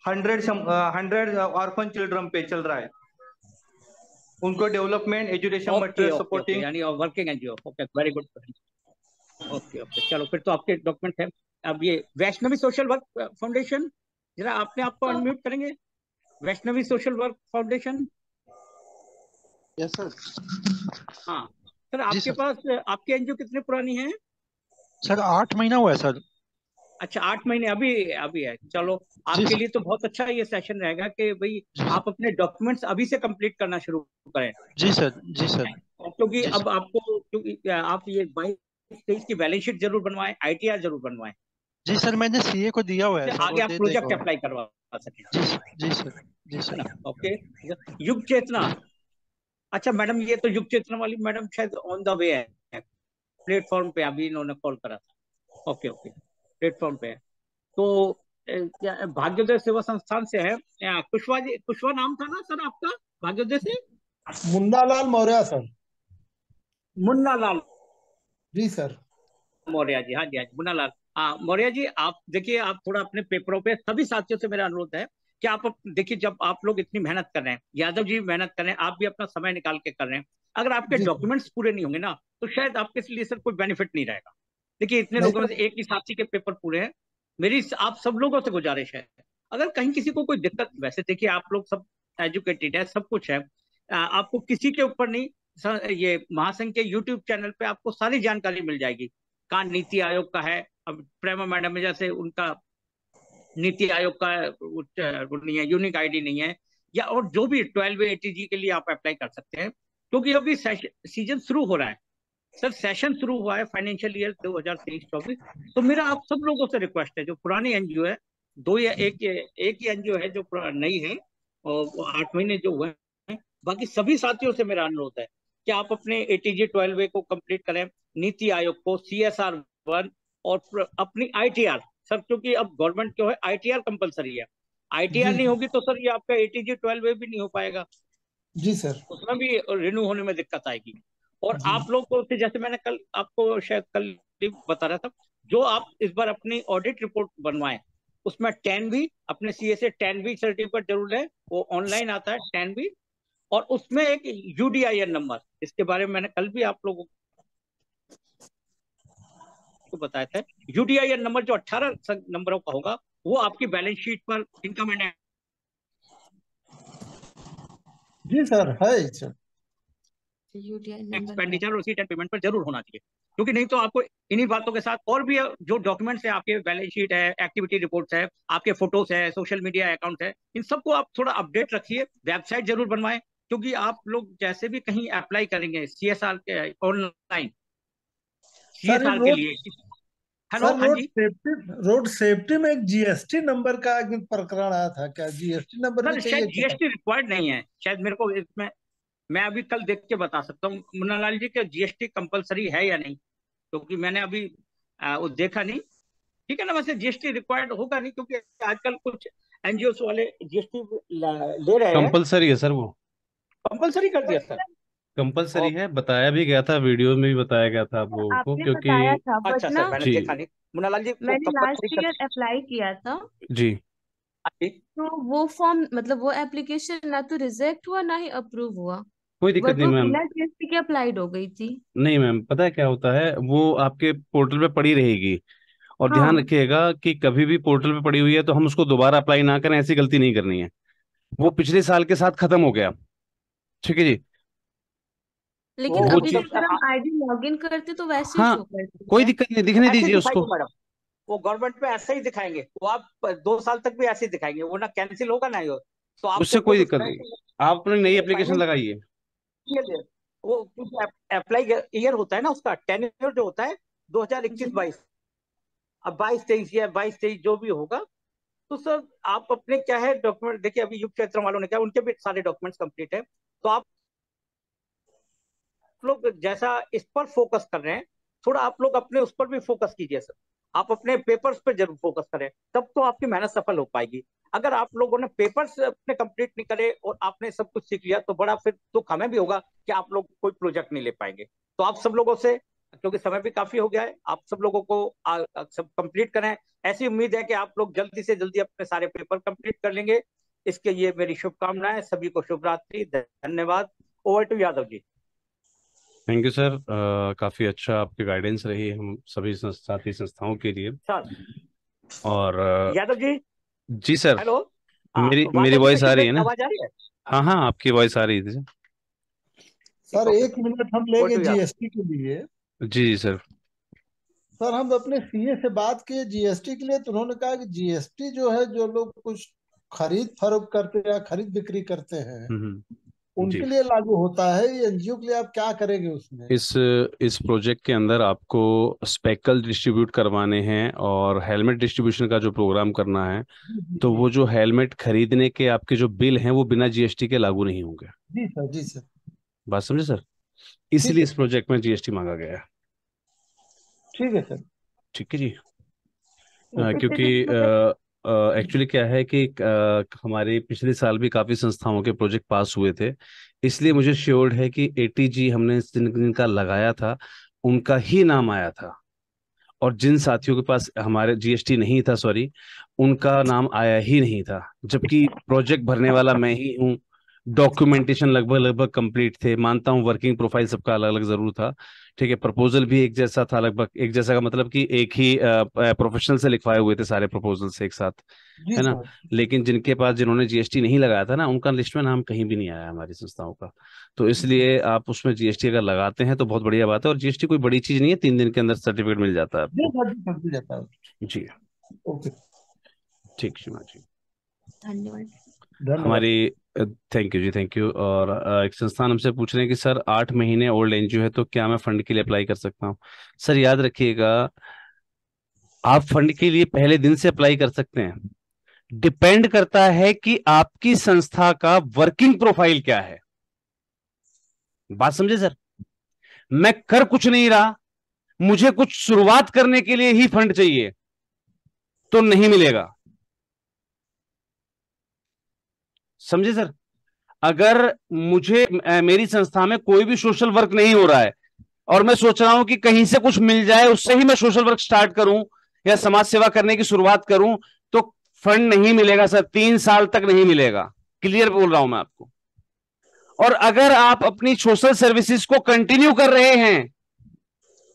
100 ऑर्फन चिल्ड्रन पे चल रहा है, उनको development education okay material okay okay, supporting. यानी working NGO, okay very good. Okay okay, चलो फिर तो आपके डॉक्यूमेंट है। अब ये वैष्णवी सोशल वर्क फाउंडेशन, जरा अपने आप को अनम्यूट करेंगे? Vaishnavi social work foundation. Yes sir. हाँ सर, जी आपके सर। पास आपकी एनजीओ कितनी पुरानी है? सर 8 महीना हुआ है सर। अच्छा, 8 महीने अभी अभी है। चलो, जी आपके सर। लिए तो बहुत अच्छा ये सेशन रहेगा कि भाई आप अपने डॉक्यूमेंट्स अभी से कंप्लीट करना शुरू करें। जी सर। जी सर। और क्योंकि जी अब सर। आपको, क्योंकि आप ये 22-23 की बैलेंस शीट जरूर बनवाएं, आईटीआर जरूर बनवाएं, जी सर, मैंने सीए को दिया हुआ है इससे सर, वो आगे आप दे प्रोजेक्ट देगा। अप्लाई करवा सकें। जी सर। जी सर। जी है सर। ना? ओके। युग चेतना। अच्छा मैडम, ये तो युग चेतना वाली मैडम शायद ऑन द वे है, प्लेटफॉर्म पे अभी इन्होंने कॉल करा था। ओके ओके, प्लेटफॉर्म पे है। तो क्या भाग्योदय सेवा संस्थान से है? कुशवाहा जी, कुशवाहा नाम था ना सर आपका, भाग्योदय से? मुन्ना लाल मौर्य सर। मुन्ना लाल जी सर। मौर्य जी, हाँ जी हाँ जी, मुन्ना लाल। हाँ मौर्य जी, आप देखिए, आप थोड़ा अपने पेपरों पे, सभी साथियों से मेरा अनुरोध है कि आप देखिए, जब आप लोग इतनी मेहनत कर रहे हैं, यादव जी मेहनत कर रहे हैं, आप भी अपना समय निकाल के कर रहे हैं, अगर आपके जी डॉक्यूमेंट्स पूरे नहीं होंगे ना, तो शायद आपके लिए सर कोई बेनिफिट नहीं रहेगा। देखिए, इतने नहीं लोगों में तो से एक ही साथी के पेपर पूरे हैं। मेरी आप सब लोगों से गुजारिश है, अगर कहीं किसी को कोई दिक्कत, वैसे देखिए आप लोग सब एजुकेटेड है, सब कुछ है, आपको किसी के ऊपर नहीं, ये महासंघ के यूट्यूब चैनल पे आपको सारी जानकारी मिल जाएगी। कहाँ नीति आयोग का है, अब प्रेमा मैडम जैसे उनका नीति आयोग का वो नहीं है, यूनिक आईडी नहीं है, या और जो भी 12 ATG के लिए आप अप्लाई कर सकते हैं, क्योंकि अभी सीजन शुरू हो रहा है सर, सेशन शुरू हुआ है फाइनेंशियल ईयर 2023-24। तो मेरा आप सब लोगों से रिक्वेस्ट है, जो पुरानी एनजीओ है, दो या एक ही एनजीओ है जो नई है, और 8 महीने जो हुए हैं, बाकी सभी साथियों से मेरा अनुरोध है कि आप अपने ATG 12A को कंप्लीट करें, नीति आयोग को, CSR 1 और अपनी ITR सर, क्योंकि अब गवर्नमेंट क्यों है, ITR कंपलसरी है। ITR जी नहीं होगी तो सर ये आपका ATG 12A भी नहीं हो पाएगा, जी सर उसमें भी रिन्यू होने में दिक्कत आएगी। और जी आप लोग को जैसे मैंने कल आपको शायद कल ही बता रहा था, जो आप इस बार अपनी ऑडिट रिपोर्ट बनवाएं, उसमें 10B अपने CA से 10B सर्टिफिकेट जरूर है, वो ऑनलाइन आता है 10B, और उसमें एक UDIN नंबर, इसके बारे में मैंने कल भी आप लोगों को बताया था। UDIN नंबर जो 18 नंबरों का होगा, वो आपकी बैलेंस शीट पर इनकम एंड जी सर है सर UTI नंबर है। एक्सपेंडिचर और रिसीट एंड पेमेंट पर जरूर होना चाहिए, क्योंकि नहीं तो आपको इन्हीं बातों के साथ और भी जो डॉक्यूमेंट्स है, आपके बैलेंस शीट है, एक्टिविटी रिपोर्ट्स है, आपके फोटोज है, सोशल मीडिया अकाउंट है, इन सबको आप थोड़ा अपडेट रखिए, वेबसाइट जरूर बनवाएं, क्योंकि आप लोग जैसे भी कहीं अप्लाई करेंगे CSR के ऑनलाइन, सर ये CSR के लिए। हेलो, सर हाँ जी रोड सेफ्टी में एक GST नंबर का एक प्रकरण आया था, क्या GST नंबर भी सर, चाहिए शायद क्या? GST रिक्वायर्ड नहीं है, शायद मेरे को इसमें, मैं अभी कल देख के बता सकता हूँ मुन्नालाल जी के GST कंपलसरी है या नहीं, क्योंकि मैंने अभी वो देखा नहीं। ठीक है ना, वैसे GST रिक्वायर्ड होगा नहीं, क्योंकि आजकल कुछ एनजीओ वाले GST ले रहे हैं, कंपलसरी है सर, वो कंपलसरी कर दिया सर। कंपलसरी और है, बताया भी गया था, वीडियो में भी बताया गया था आप लोगों को, आपने क्योंकि बताया था, बट अच्छा ना सर, मैंने जी देखा नहीं, मुन्नालाल जी वो मैंने कंपलसरी लास्ट कर ईयर अप्लाई किया था, जी तो वो फॉर्म मतलब वो एप्लीकेशन ना तो रिजेक्ट हुआ ना ही अप्रूव हुआ, कोई दिक्कत बट नहीं वो मैम। बिना GST के अप्लाइड हो गई थी। नहीं मैम, पता है क्या होता है, वो आपके पोर्टल पे पड़ी रहेगी, और ध्यान हाँ, रखिएगा कि कभी भी पोर्टल पे पड़ी हुई है तो हम उसको दोबारा अप्लाई ना करें, ऐसी गलती नहीं करनी है। वो पिछले साल के साथ खत्म हो गया, ठीक है जी। लेकिन वो वो अभी भी चीज, अगर हम ID लॉगिन करते तो वैसे ही हाँ, शो करती कोई है। दिक्कत नहीं, दिखने ऐसे ही दीजिए उसको। दिखाएंगे मैडम, वो गवर्नमेंट में ऐसे ही दिखाएंगे, वो आप 2 साल तक भी ऐसे ही दिखाएंगे, वो ना कैंसिल होगा ना ये, तो आप उससे देखो कोई तो दिक्कत नहीं, आप अपनी नई एप्लीकेशन फाइनेंस लगाइए। वो अप्लाई ईयर होता है ना, उसका टेन्योर जो होता है जी 2021-22, अब 22-23 या 22-23 जो भी होगा, तो सर आप अपने क्या है डॉक्यूमेंट देखिए, अभी युग क्षेत्र वालों ने क्या, उनके भी सारे डॉक्यूमेंट्स कंप्लीट है, तो आप लोग जैसा इस पर फोकस कर रहे हैं, थोड़ा आप लोग अपने उस पर भी फोकस कीजिए सर, आप अपने पेपर्स पे जरूर फोकस करें, तब तो आपकी मेहनत सफल हो पाएगी। अगर आप लोगों ने पेपर्स अपने कंप्लीट नहीं करे और आपने सब कुछ सीख लिया, तो बड़ा फिर दुख हमें भी होगा कि आप लोग कोई प्रोजेक्ट नहीं ले पाएंगे। तो आप सब लोगों से, क्योंकि समय भी काफी हो गया है, आप सब लोगों को सब कंप्लीट करें, ऐसी उम्मीद है कि आप लोग जल्दी से जल्दी अपने सारे पेपर कंप्लीट कर लेंगे। इसके लिए मेरी शुभकामनाएं, सभी को शुभ रात्रि, धन्यवाद। Over to Yadav ji. Thank you sir, काफ़ी अच्छा आपकी गाइडेंस रही हम सभी साथी संस्थाओं के लिए। सर और यादव जी, जी सर, हेलो, हाँ मेरी मेरी वाटर जी में वॉइस आ रही है शिवलिंग ना? आवाज आ रही है? हाँ हाँ, आपकी वॉइस आ रही थी सर। सर ओके 1 मिनट हम ओवर लेंगे टू यादव। GST के लिए। जी जी सर। सर हम अपने CA से बात किए GST के लिए, तो उन्होंने कहा कि GST जो है, जो लोग कुछ खरीद फरोख्त करते हैं या खरीद बिक्री करते हैं, जी, उनके लिए लागू होता है। ये NGO के लिए आप क्या करेंगे उसमें? इस प्रोजेक्ट के अंदर आपको स्पेकल डिस्ट्रीब्यूट करवाने हैं और हेलमेट डिस्ट्रीब्यूशन का जो प्रोग्राम करना है, जी जी तो जी वो जो हेलमेट खरीदने के आपके जो बिल हैं वो बिना GST के लागू नहीं होंगे। जी सर, जी सर। बात समझे सर? ठीक इसलिए है, इस प्रोजेक्ट में GST मांगा गया है। ठीक है सर। ठीक है जी। इससे क्योंकि भी मतलब एक्चुअली क्या है कि हमारे पिछले साल भी काफ़ी संस्थाओं के प्रोजेक्ट पास हुए थे, इसलिए मुझे श्योर है कि ATG हमने जिनका लगाया था उनका ही नाम आया था, और जिन साथियों के पास हमारे GST नहीं था, सॉरी, उनका नाम आया ही नहीं था, जबकि प्रोजेक्ट भरने वाला मैं ही हूँ। डॉक्यूमेंटेशन लगभग लगभग कंप्लीट थे, मानता हूँ वर्किंग प्रोफाइल सबका अलग अलग जरूर था, ठीक है, प्रपोजल भी एक जैसा था, लगभग एक जैसा का मतलब कि एक ही प्रोफेशनल से लिखवाए हुए थे सारे प्रपोजल्स एक साथ, जी है ना। सर। लेकिन जिनके पास जिन्होंने जीएसटी नहीं लगाया था ना, उनका लिस्ट में नाम कहीं भी नहीं आया हमारी संस्थाओं का। तो इसलिए आप उसमें जीएसटी अगर लगाते हैं तो बहुत बढ़िया बात है, और जीएसटी कोई बड़ी चीज नहीं है, 3 दिन के अंदर सर्टिफिकेट मिल जाता है जी आपको। सर, जी सर, मिल जाता है। जी ओके, ठीक शिमा जी, धन्यवाद। धन्यवाद। हमारी थैंक यू जी, थैंक यू। और एक संस्थान हमसे पूछ रहे हैं कि सर 8 महीने ओल्ड एनजीओ है तो क्या मैं फंड के लिए अप्लाई कर सकता हूँ? सर याद रखिएगा, आप फंड के लिए पहले दिन से अप्लाई कर सकते हैं, डिपेंड करता है कि आपकी संस्था का वर्किंग प्रोफाइल क्या है। बात समझे सर? मैं कर कुछ नहीं रहा, मुझे कुछ शुरुआत करने के लिए ही फंड चाहिए तो नहीं मिलेगा, समझे सर? अगर मुझे मेरी संस्था में कोई भी सोशल वर्क नहीं हो रहा है और मैं सोच रहा हूं कि कहीं से कुछ मिल जाए उससे ही मैं सोशल वर्क स्टार्ट करूं या समाज सेवा करने की शुरुआत करूं, तो फंड नहीं मिलेगा सर, 3 साल तक नहीं मिलेगा, क्लियर बोल रहा हूं मैं आपको। और अगर आप अपनी सोशल सर्विसेज को कंटिन्यू कर रहे हैं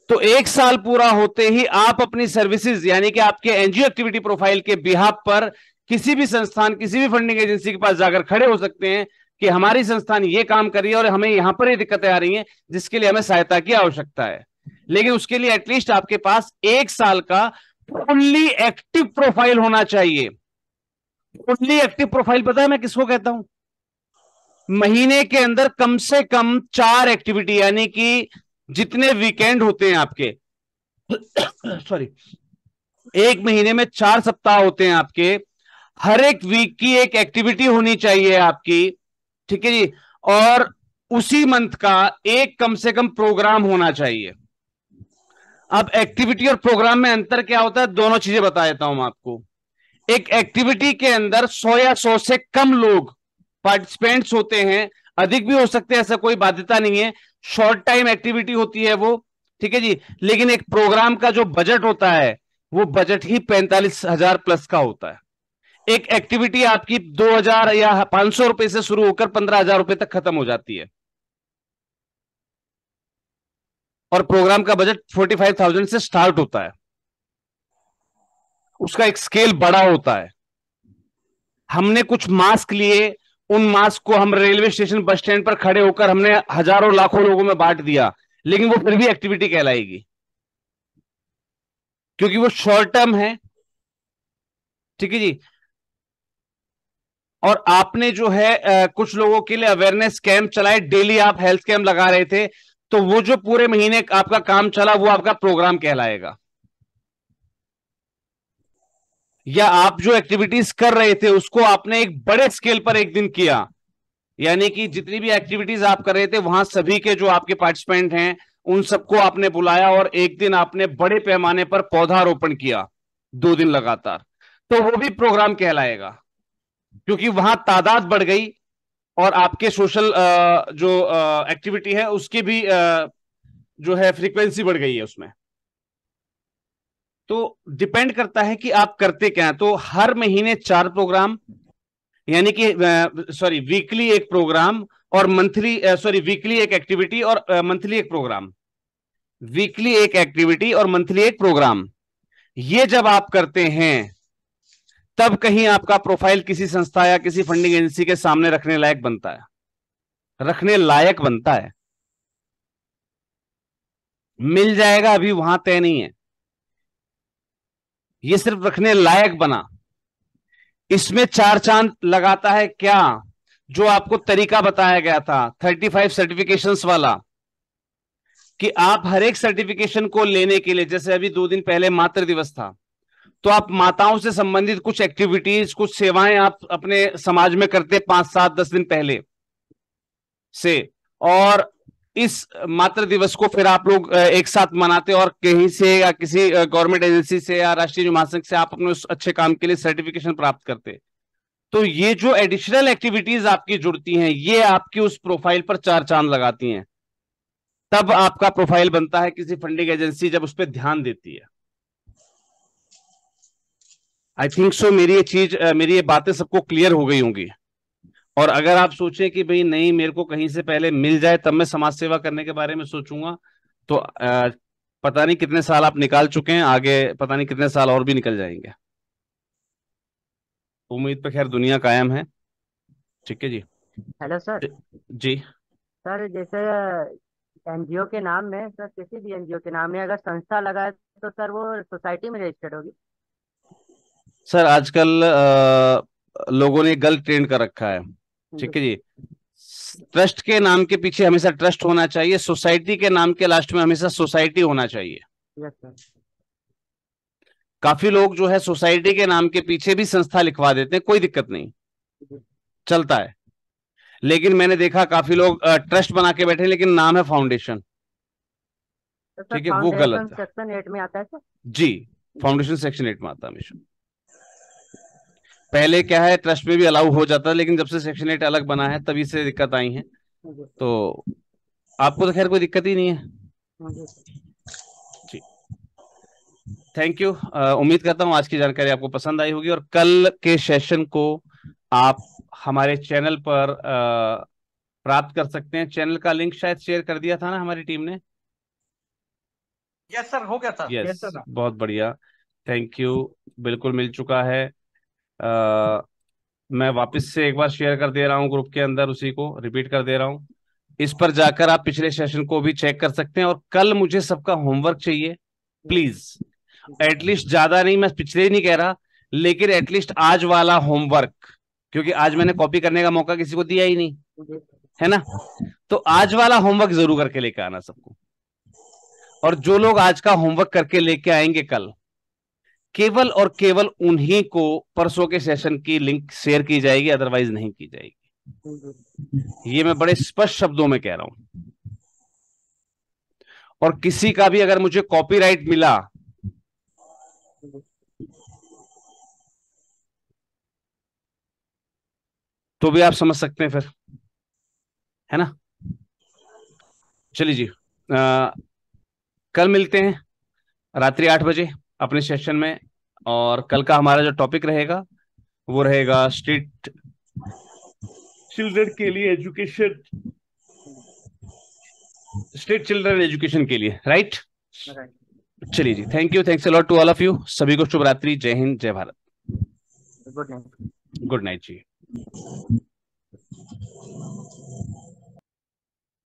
तो 1 साल पूरा होते ही आप अपनी सर्विसेज यानी कि आपके एनजीओ एक्टिविटी प्रोफाइल के बिहाफ पर किसी भी संस्थान, किसी भी फंडिंग एजेंसी के पास जाकर खड़े हो सकते हैं कि हमारी संस्थान ये काम कर रही है और हमें यहां पर ये दिक्कतें आ रही हैं जिसके लिए हमें सहायता की आवश्यकता है। लेकिन उसके लिए एटलीस्ट आपके पास 1 साल का फुल्ली एक्टिव प्रोफाइल होना चाहिए। फुल्ली एक्टिव प्रोफाइल पता है मैं किसको कहता हूं? महीने के अंदर कम से कम 4 एक्टिविटी, यानी कि जितने वीकेंड होते हैं आपके सॉरी, एक महीने में 4 सप्ताह होते हैं आपके, हर एक वीक की एक एक्टिविटी होनी चाहिए आपकी, ठीक है जी। और उसी मंथ का एक कम से कम प्रोग्राम होना चाहिए। अब एक्टिविटी और प्रोग्राम में अंतर क्या होता है, दोनों चीजें बता देता हूं मैं आपको। एक एक्टिविटी के अंदर 100 या 100 से कम लोग पार्टिसिपेंट्स होते हैं, अधिक भी हो सकते हैं, ऐसा कोई बाध्यता नहीं है, शॉर्ट टाइम एक्टिविटी होती है वो, ठीक है जी। लेकिन एक प्रोग्राम का जो बजट होता है वो बजट ही 45,000 प्लस का होता है। एक एक्टिविटी आपकी 2,000 या 500 रुपए से शुरू होकर 15,000 रुपए तक खत्म हो जाती है, और प्रोग्राम का बजट 45,000 से स्टार्ट होता है, उसका एक स्केल बड़ा होता है। हमने कुछ मास्क लिए, उन मास्क को हम रेलवे स्टेशन, बस स्टैंड पर खड़े होकर हमने हजारों लाखों लोगों में बांट दिया, लेकिन वो फिर भी एक्टिविटी कहलाएगी क्योंकि वो शॉर्ट टर्म है, ठीक है जी। और आपने जो है कुछ लोगों के लिए अवेयरनेस कैंप चलाए, डेली आप हेल्थ कैंप लगा रहे थे, तो वो जो पूरे महीने आपका काम चला वो आपका प्रोग्राम कहलाएगा। या आप जो एक्टिविटीज कर रहे थे उसको आपने एक बड़े स्केल पर एक दिन किया, यानी कि जितनी भी एक्टिविटीज आप कर रहे थे वहां सभी के जो आपके पार्टिसिपेंट हैं उन सबको आपने बुलाया और एक दिन आपने बड़े पैमाने पर पौधारोपण किया 2 दिन लगातार, तो वो भी प्रोग्राम कहलाएगा, क्योंकि वहां तादाद बढ़ गई और आपके सोशल जो एक्टिविटी है उसकी भी जो है फ्रीक्वेंसी बढ़ गई है उसमें। तो डिपेंड करता है कि आप करते क्या हैं। तो हर महीने 4 प्रोग्राम, यानी कि सॉरी वीकली एक प्रोग्राम और मंथली सॉरी वीकली एक एक्टिविटी और मंथली एक प्रोग्राम, वीकली एक एक्टिविटी और मंथली एक प्रोग्राम, ये जब आप करते हैं तब कहीं आपका प्रोफाइल किसी संस्था या किसी फंडिंग एजेंसी के सामने रखने लायक बनता है, रखने लायक बनता है। मिल जाएगा अभी वहां तय नहीं है, ये सिर्फ रखने लायक बना। इसमें 4 चांद लगाता है क्या, जो आपको तरीका बताया गया था 35 सर्टिफिकेशंस वाला, कि आप हर एक सर्टिफिकेशन को लेने के लिए, जैसे अभी 2 दिन पहले मातृ दिवस था, तो आप माताओं से संबंधित कुछ एक्टिविटीज, कुछ सेवाएं आप अपने समाज में करते 5, 7, 10 दिन पहले से, और इस मातृ दिवस को फिर आप लोग एक साथ मनाते और कहीं से या किसी गवर्नमेंट एजेंसी से या राष्ट्रीय युवा महासंघ से आप अपने उस अच्छे काम के लिए सर्टिफिकेशन प्राप्त करते। तो ये जो एडिशनल एक्टिविटीज आपकी जुड़ती हैं ये आपकी उस प्रोफाइल पर 4 चांद लगाती हैं, तब आपका प्रोफाइल बनता है किसी फंडिंग एजेंसी जब उस पर ध्यान देती है। आई थिंक सो मेरी ये बातें सबको क्लियर हो गई होंगी। और अगर आप सोचें कि भाई नहीं मेरे को कहीं से पहले मिल जाए तब मैं समाज सेवा करने के बारे में सोचूंगा, तो पता नहीं कितने साल आप निकाल चुके हैं, आगे पता नहीं कितने साल और भी निकल जाएंगे। उम्मीद पे खैर दुनिया कायम है। ठीक है जी। Hello sir. जी सर जैसे एनजीओ के नाम में, सर किसी भी एनजीओ के नाम में अगर संस्था लगा है तो सर वो सोसाइटी में रजिस्टर्ड होगी? सर आजकल लोगों ने गलत ट्रेंड कर रखा है। ठीक है जी। ट्रस्ट के नाम के पीछे हमेशा ट्रस्ट होना चाहिए, सोसाइटी के नाम के लास्ट में हमेशा सोसाइटी होना चाहिए। Yes sir. काफी लोग जो है सोसाइटी के नाम के पीछे भी संस्था लिखवा देते हैं, कोई दिक्कत नहीं, चलता है। लेकिन मैंने देखा काफी लोग ट्रस्ट बना के बैठे लेकिन नाम है फाउंडेशन। तो सर ठीक है, वो फाउंडेशन गलत है सेक्शन 8 में आता है सर? जी। फाउंडेशन सेक्शन 8 में आता है हमेशा। पहले क्या है, ट्रस्ट में भी अलाउ हो जाता है, लेकिन जब से सेक्शन 8 अलग बना है तभी से दिक्कत आई है। तो आपको तो खैर कोई दिक्कत ही नहीं है जी। Thank you. उम्मीद करता हूँ आज की जानकारी आपको पसंद आई होगी, और कल के सेशन को आप हमारे चैनल पर प्राप्त कर सकते हैं। चैनल का लिंक शायद शेयर कर दिया था ना हमारी टीम ने? यस सर, हो गया था। यस, बहुत बढ़िया, थैंक यू। बिल्कुल मिल चुका है। मैं वापस से एक बार शेयर कर दे रहा हूँ ग्रुप के अंदर, उसी को रिपीट कर दे रहा हूँ। इस पर जाकर आप पिछले सेशन को भी चेक कर सकते हैं। और कल मुझे सबका होमवर्क चाहिए प्लीज, एटलीस्ट, ज्यादा नहीं, मैं पिछले ही नहीं कह रहा, लेकिन एटलीस्ट आज वाला होमवर्क, क्योंकि आज मैंने कॉपी करने का मौका किसी को दिया ही नहीं है ना। तो आज वाला होमवर्क जरूर करके लेके आना सबको। और जो लोग आज का होमवर्क करके लेके आएंगे कल, केवल और केवल उन्हीं को परसों के सेशन की लिंक शेयर की जाएगी, अदरवाइज नहीं की जाएगी। ये मैं बड़े स्पष्ट शब्दों में कह रहा हूं। और किसी का भी अगर मुझे कॉपीराइट मिला तो भी आप समझ सकते हैं फिर, है ना। चलिए जी, कल मिलते हैं रात्रि 8 बजे अपने सेशन में। और कल का हमारा जो टॉपिक रहेगा वो रहेगा स्ट्रीट चिल्ड्रन के लिए एजुकेशन, स्ट्रीट चिल्ड्रन एजुकेशन के लिए, राइट। चलिए जी, thank you, thanks a lot to all of you. सभी को शुभ रात्रि, जय हिंद, जय Bharat, good night. Good night जी।